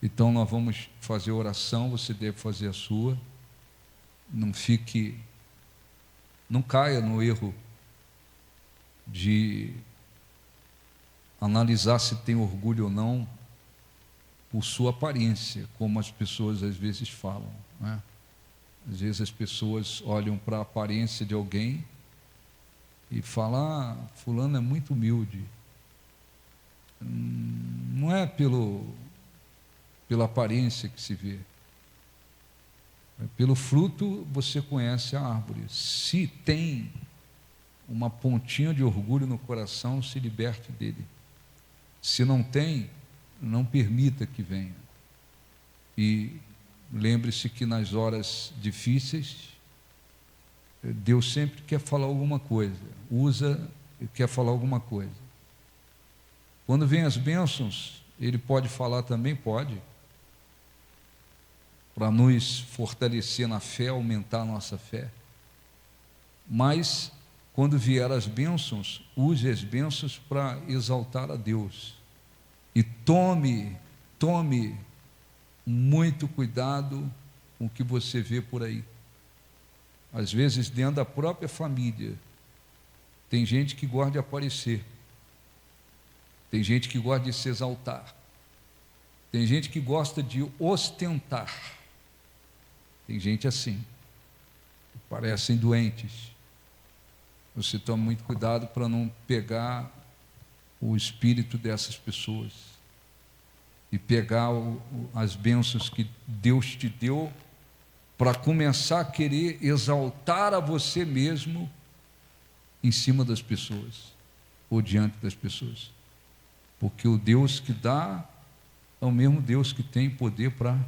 A: Então nós vamos fazer oração, você deve fazer a sua. Não caia no erro de analisar se tem orgulho ou não por sua aparência, como as pessoas às vezes falam, né? Às vezes as pessoas olham para a aparência de alguém e falam: fulano é muito humilde. Não é pela aparência que se vê, pelo fruto você conhece a árvore. Se tem uma pontinha de orgulho no coração, se liberte dele. Se não tem, não permita que venha. E lembre-se que nas horas difíceis, Deus sempre quer falar alguma coisa, quer falar alguma coisa. Quando vem as bênçãos, Ele pode falar também, pode, para nos fortalecer na fé, aumentar a nossa fé. Mas, quando vier as bênçãos, use as bênçãos para exaltar a Deus. E tome muito cuidado com o que você vê por aí. Às vezes, dentro da própria família, tem gente que gosta de aparecer, tem gente que gosta de se exaltar, tem gente que gosta de ostentar, tem gente assim, que parecem doentes. Você toma muito cuidado para não pegar o espírito dessas pessoas e pegar as bênçãos que Deus te deu para começar a querer exaltar a você mesmo em cima das pessoas ou diante das pessoas, porque o Deus que dá é o mesmo Deus que tem poder para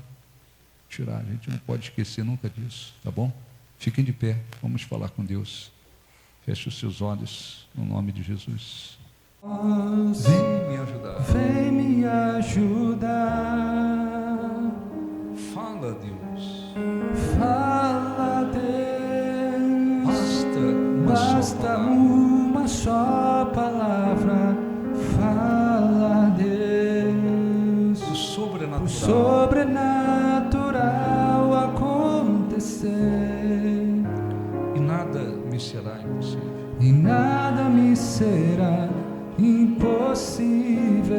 A: tirar. A gente não pode esquecer nunca disso, tá bom? Fiquem de pé, vamos falar com Deus. Feche os seus olhos no nome de Jesus. Vem me ajudar.
B: Vem me ajudar.
A: Fala, Deus.
B: Fala, Deus.
A: Basta
B: uma só palavra. Fala, Deus.
A: O sobrenatural.
B: O sobrenatural acontecer.
A: E nada me será impossível.
B: E nada me será impossível.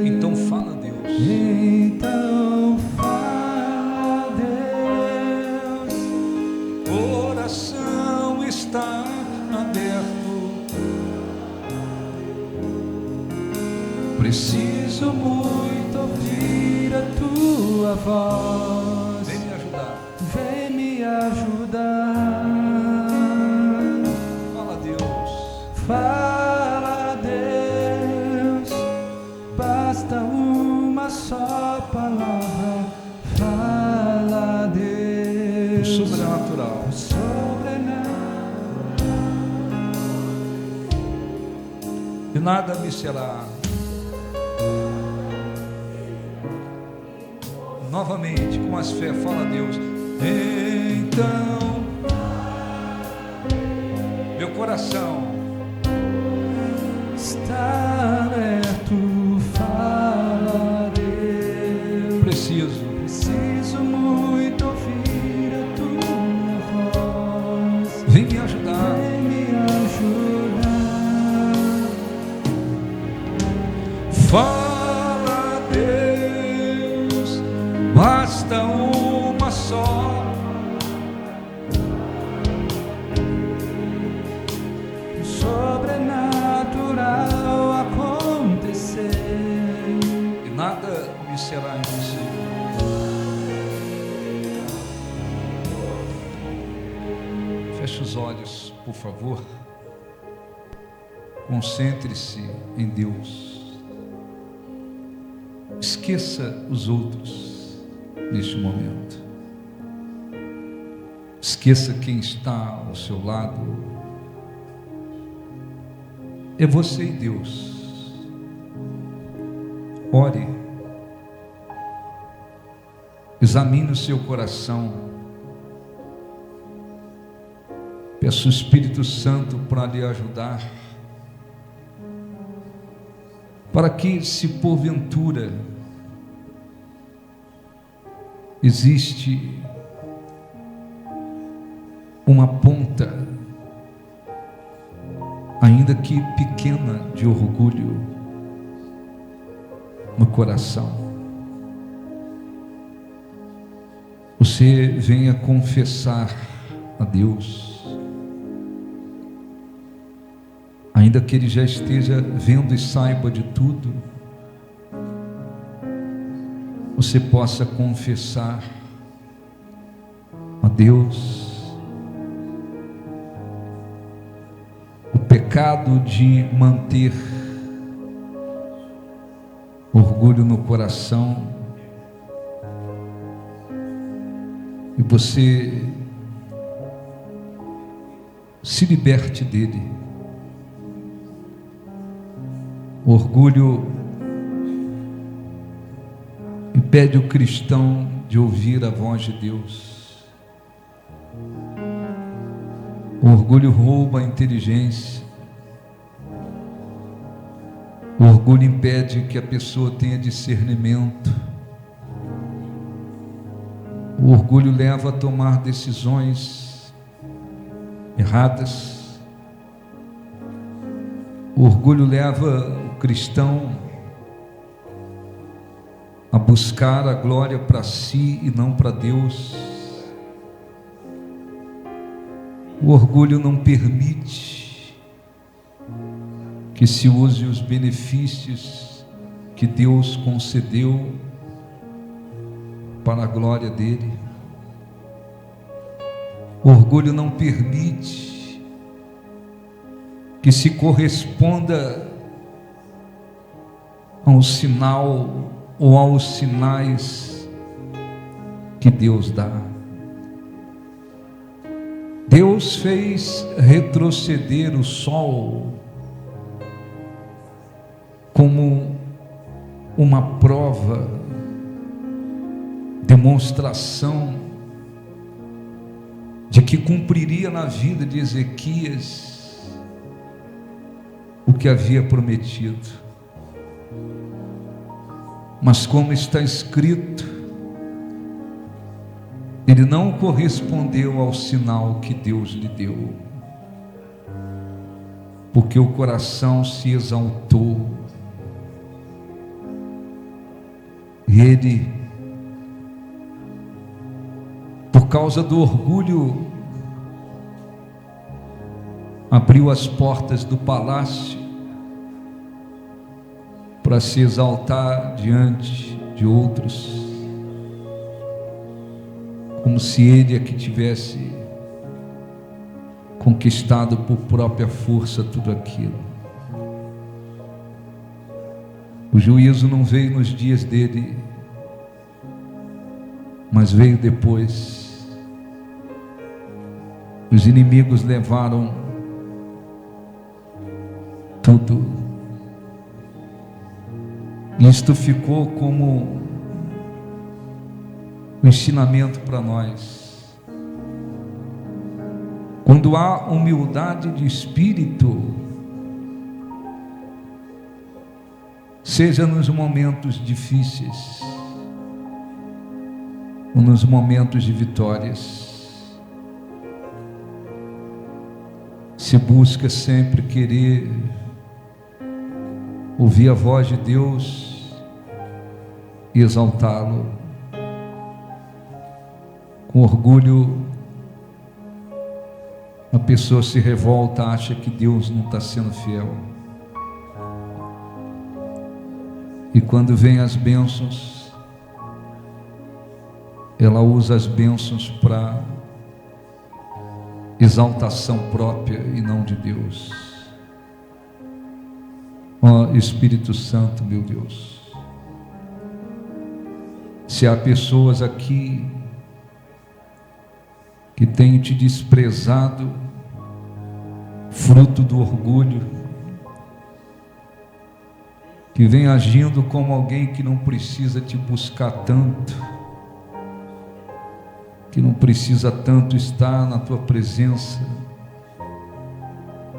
A: Então fala, Deus.
B: Então fala, Deus.
A: Coração está aberto.
B: Preciso muito ouvir a tua voz.
A: Vem me ajudar.
B: Vem me ajudar.
A: Fala, Deus.
B: Fala, Deus. Basta uma só palavra. Fala, Deus.
A: O sobrenatural.
B: O sobrenatural.
A: E nada me será. Novamente, com as fé, fala, Deus. Então, meu coração
B: Está aberto, fala, Deus. Preciso muito ouvir a tua voz.
A: Vem me ajudar.
B: Vem me ajudar.
A: Fala, Deus. Basta uma só.
B: Sobrenatural
A: e será impossível. Feche os olhos, por favor. Concentre-se em Deus. Esqueça os outros neste momento. Esqueça quem está ao seu lado. É você e Deus. Ore. Examine o seu coração. Peço o Espírito Santo para lhe ajudar, para que, se porventura existe uma ponta, ainda que pequena, de orgulho no coração, você venha confessar a Deus. Ainda que Ele já esteja vendo e saiba de tudo, você possa confessar a Deus o pecado de manter orgulho no coração, e você se liberte dele. O orgulho impede o cristão de ouvir a voz de Deus. O orgulho rouba a inteligência. O orgulho impede que a pessoa tenha discernimento. O orgulho leva a tomar decisões erradas. O orgulho leva o cristão a buscar a glória para si e não para Deus. O orgulho não permite que se use os benefícios que Deus concedeu para a glória dele. O orgulho não permite que se corresponda ao sinal ou aos sinais que Deus dá. Deus fez retroceder o sol como uma prova, demonstração de que cumpriria na vida de Ezequias o que havia prometido. Mas como está escrito, ele não correspondeu ao sinal que Deus lhe deu, porque o coração se exaltou, e ele, por causa do orgulho, abriu as portas do palácio para se exaltar diante de outros, como se ele é que tivesse conquistado por própria força tudo aquilo. O juízo não veio nos dias dele, mas veio depois. Os inimigos levaram tudo. Isto ficou como um ensinamento para nós. Quando há humildade de espírito, seja nos momentos difíceis ou nos momentos de vitórias, se busca sempre querer ouvir a voz de Deus e exaltá-lo. Com orgulho, a pessoa se revolta, acha que Deus não está sendo fiel. E quando vem as bênçãos, ela usa as bênçãos para exaltação própria e não de Deus. Ó Espírito Santo, meu Deus, se há pessoas aqui que têm te desprezado, fruto do orgulho, que vem agindo como alguém que não precisa te buscar tanto, que não precisa tanto estar na tua presença,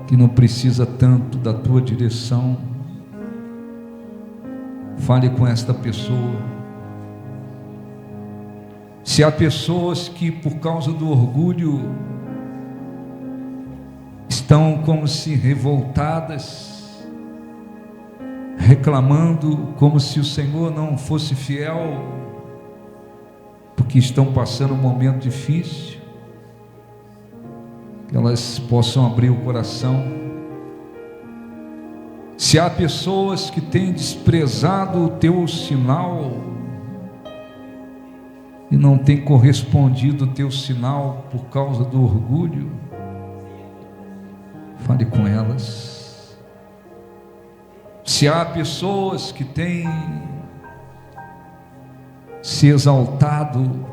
A: que não precisa tanto da tua direção, fale com esta pessoa. Se há pessoas que por causa do orgulho estão como se revoltadas, reclamando como se o Senhor não fosse fiel, porque estão passando um momento difícil, que elas possam abrir o coração. Se há pessoas que têm desprezado o teu sinal e não têm correspondido o teu sinal por causa do orgulho, fale com elas. Se há pessoas que têm se exaltado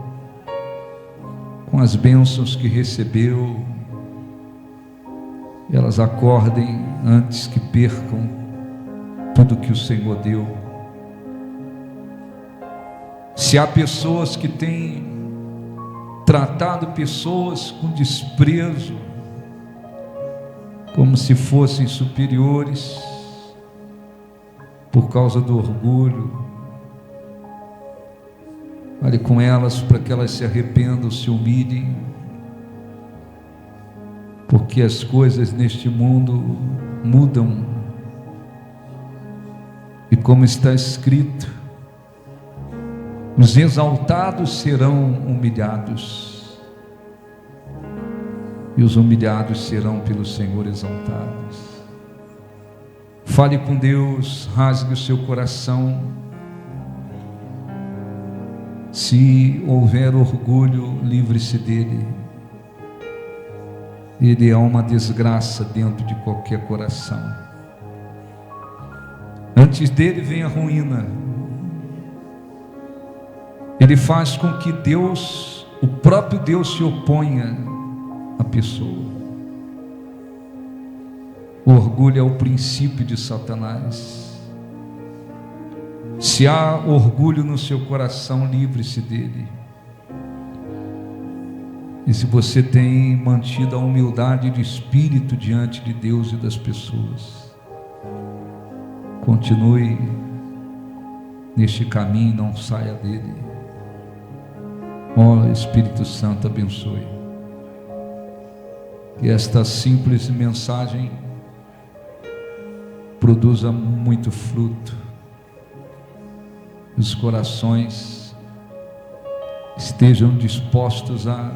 A: com as bênçãos que recebeu, elas acordem antes que percam tudo que o Senhor deu. Se há pessoas que têm tratado pessoas com desprezo, como se fossem superiores, por causa do orgulho, fale com elas para que elas se arrependam, se humilhem, porque as coisas neste mundo mudam, e como está escrito, os exaltados serão humilhados, e os humilhados serão pelo Senhor exaltados. Fale com Deus, rasgue o seu coração. Se houver orgulho, livre-se dele. Ele é uma desgraça dentro de qualquer coração. Antes dele vem a ruína. Ele faz com que Deus, o próprio Deus, se oponha à pessoa. O orgulho é o princípio de Satanás. Se há orgulho no seu coração, livre-se dele. E se você tem mantido a humildade de espírito diante de Deus e das pessoas, continue neste caminho, não saia dele. Ó Espírito Santo, abençoe. Que esta simples mensagem produza muito fruto, os corações estejam dispostos a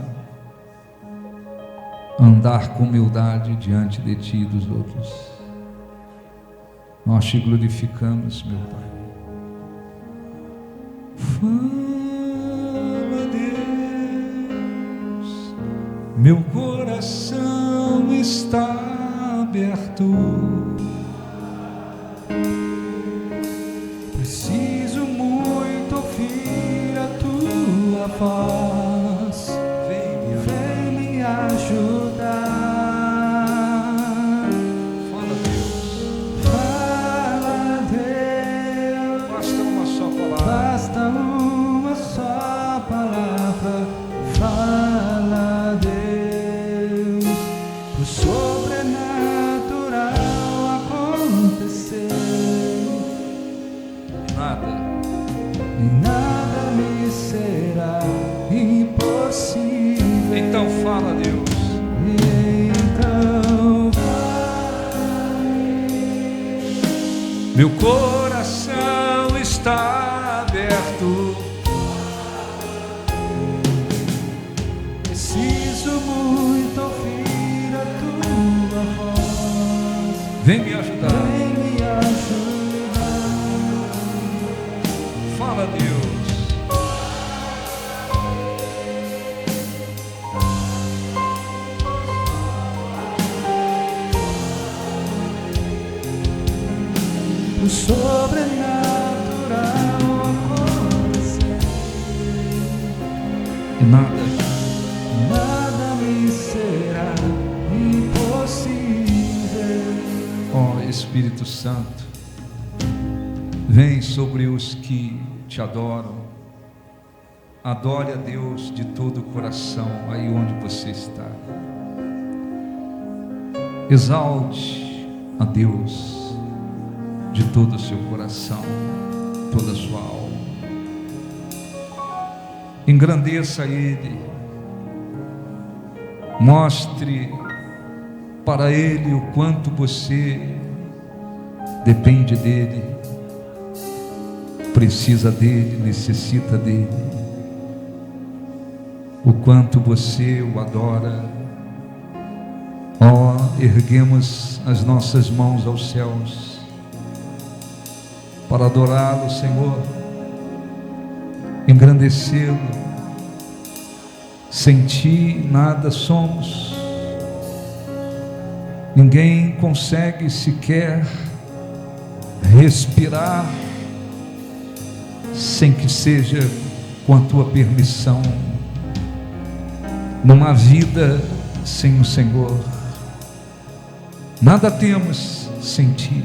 A: andar com humildade diante de ti e dos outros. Nós te glorificamos, meu Pai. Fala, Deus, meu coração está aberto. Preciso muito ouvir a tua voz. Vem me ajudar. Fala, Deus. Fala, Deus. Basta uma só palavra. Basta uma só palavra. Fala, Deus. O sobrenatural acontecer. Nada me será impossível. Então fala, Deus. Então fala. Meu coração está aberto. Preciso muito ouvir a tua voz. Vem me ajudar. Vem me ajudar. Fala, Deus.
B: o sobrenatural acontecer.
A: E nada
B: me será impossível.
A: Ó Espírito Santo, vem sobre os que te adoram. Adore a Deus de todo o coração, aí onde você está. Exalte a Deus de todo o seu coração, toda a sua alma. Engrandeça Ele. Mostre para Ele o quanto você depende dEle, precisa dEle, necessita dEle, o quanto você o adora. Ó, erguemos as nossas mãos aos céus para adorá-lo, Senhor, engrandecê-lo. Sem Ti nada somos. Ninguém consegue sequer respirar sem que seja com a Tua permissão. Não há vida sem o Senhor. Nada temos sem Ti.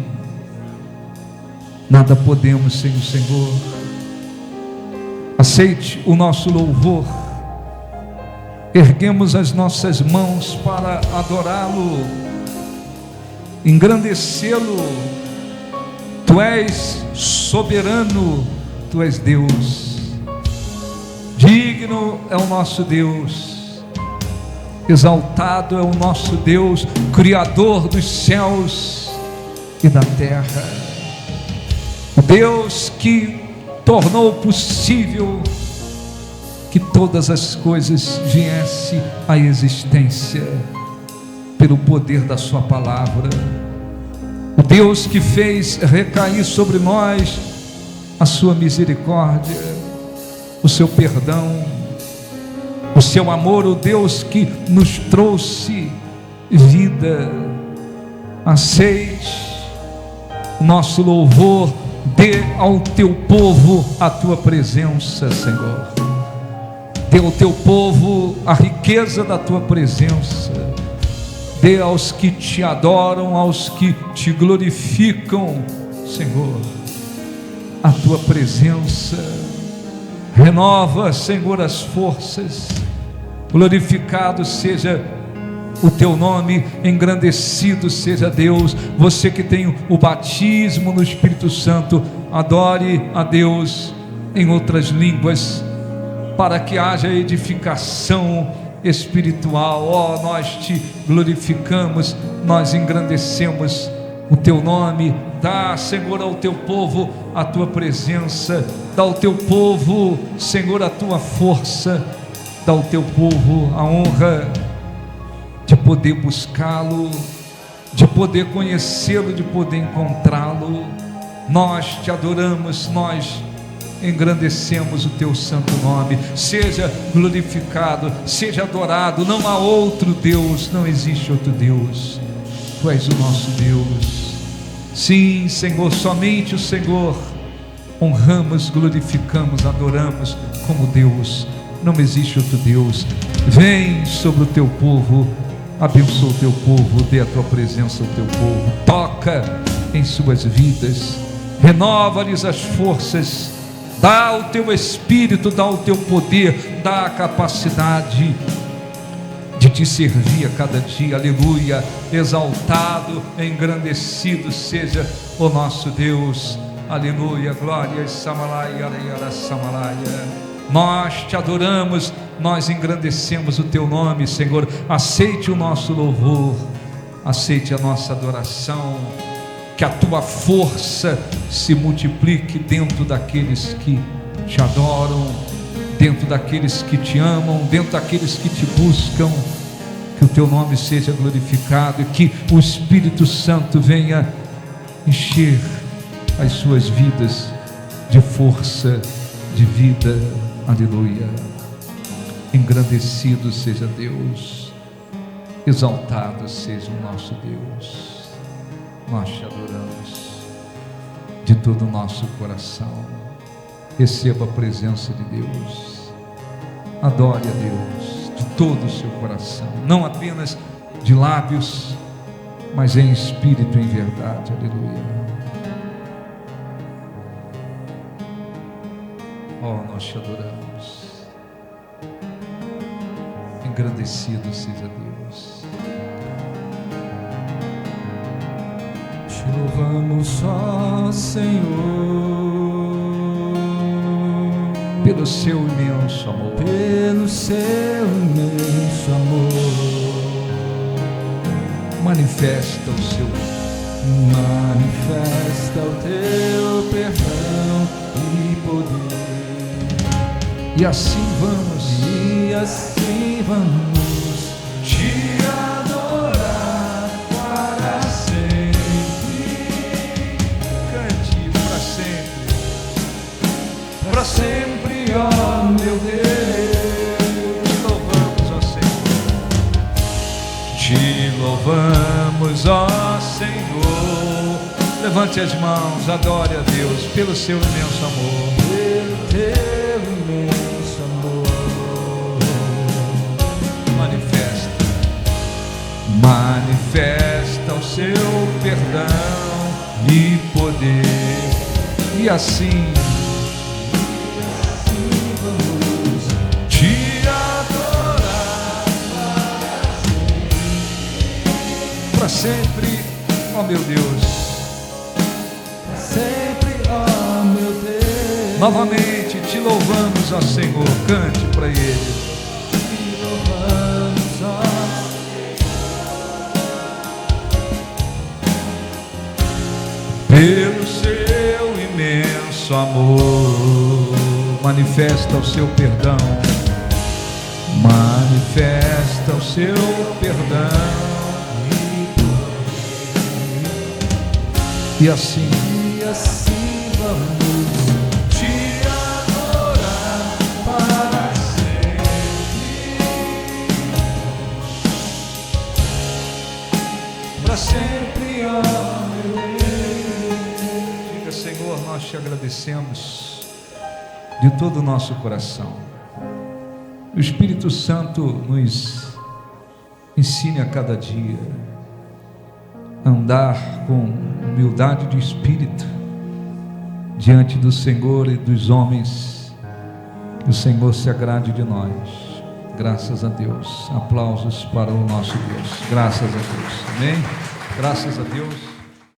A: Nada podemos sem o Senhor. Aceite o nosso louvor. Erguemos as nossas mãos para adorá-lo, engrandecê-lo. Tu és soberano, Tu és Deus. Digno é o nosso Deus, exaltado é o nosso Deus, Criador dos céus e da terra. O Deus que tornou possível que todas as coisas viessem à existência pelo poder da sua palavra. O Deus que fez recair sobre nós a sua misericórdia, o seu perdão, o seu amor. O Deus que nos trouxe vida. Aceite o nosso louvor. Dê ao teu povo a tua presença, Senhor. Dê ao teu povo a riqueza da tua presença. Dê aos que te adoram, aos que te glorificam, Senhor, a tua presença. Renova, Senhor, as forças. Glorificado seja o teu nome, engrandecido seja Deus. Você que tem o batismo no Espírito Santo, adore a Deus em outras línguas, para que haja edificação espiritual. Ó, nós te glorificamos, nós engrandecemos o teu nome. Dá, Senhor, ao teu povo a tua presença. Dá ao teu povo, Senhor, a tua força. Dá ao teu povo a honra de poder buscá-lo, de poder conhecê-lo, de poder encontrá-lo. Nós te adoramos, nós engrandecemos o teu santo nome. Seja glorificado, seja adorado. Não há outro Deus, não existe outro Deus. Tu és o nosso Deus. Sim, Senhor, somente o Senhor honramos, glorificamos, adoramos como Deus. Não existe outro Deus. Vem sobre o teu povo, abençoa o teu povo, dê a tua presença ao teu povo, toca em suas vidas, renova-lhes as forças. Dá o teu espírito, dá o teu poder, dá a capacidade de te servir a cada dia. Aleluia. Exaltado, engrandecido seja o nosso Deus. Aleluia. Glória. Samalaya, Samalaya. Nós te adoramos, nós engrandecemos o teu nome, Senhor. Aceite o nosso louvor, aceite a nossa adoração. Que a tua força se multiplique dentro daqueles que te adoram, dentro daqueles que te amam, dentro daqueles que te buscam. Que o teu nome seja glorificado e que o Espírito Santo venha encher as suas vidas de força, de vida. Aleluia. Engrandecido seja Deus, exaltado seja o nosso Deus. Nós te adoramos, de todo o nosso coração. Receba a presença de Deus. Adore a Deus de todo o seu coração, não apenas de lábios, mas em espírito e em verdade. Aleluia. Oh, nós te adoramos. Engrandecido seja Deus.
B: Te louvamos, ó Senhor,
A: pelo seu imenso amor,
B: pelo seu imenso amor.
A: Manifesta o seu,
B: manifesta o teu perdão e poder.
A: E assim vamos
B: te adorar para sempre.
A: Cante para sempre,
B: ó meu Deus.
A: Te louvamos, ó Senhor. Te louvamos, ó Senhor. Levante as mãos, adore a Deus pelo seu imenso amor.
B: Pelo teu imenso amor.
A: Manifesta o seu perdão e poder. E assim
B: vamos
A: te adorar para sempre, ó meu Deus.
B: Sempre, ó meu Deus.
A: Novamente te louvamos, ó Senhor. Cante para Ele.
B: Te louvamos, ó
A: pelo seu imenso amor. Manifesta o seu perdão. Manifesta o seu perdão. E assim
B: vamos te adorar para sempre, ó meu Deus.
A: Diga, Senhor, nós te agradecemos de todo o nosso coração. O Espírito Santo nos ensine a cada dia a andar com humildade de espírito diante do Senhor e dos homens. Que o Senhor se agrade de nós. Graças a Deus. Aplausos para o nosso Deus. Graças a Deus. Amém? Graças a Deus.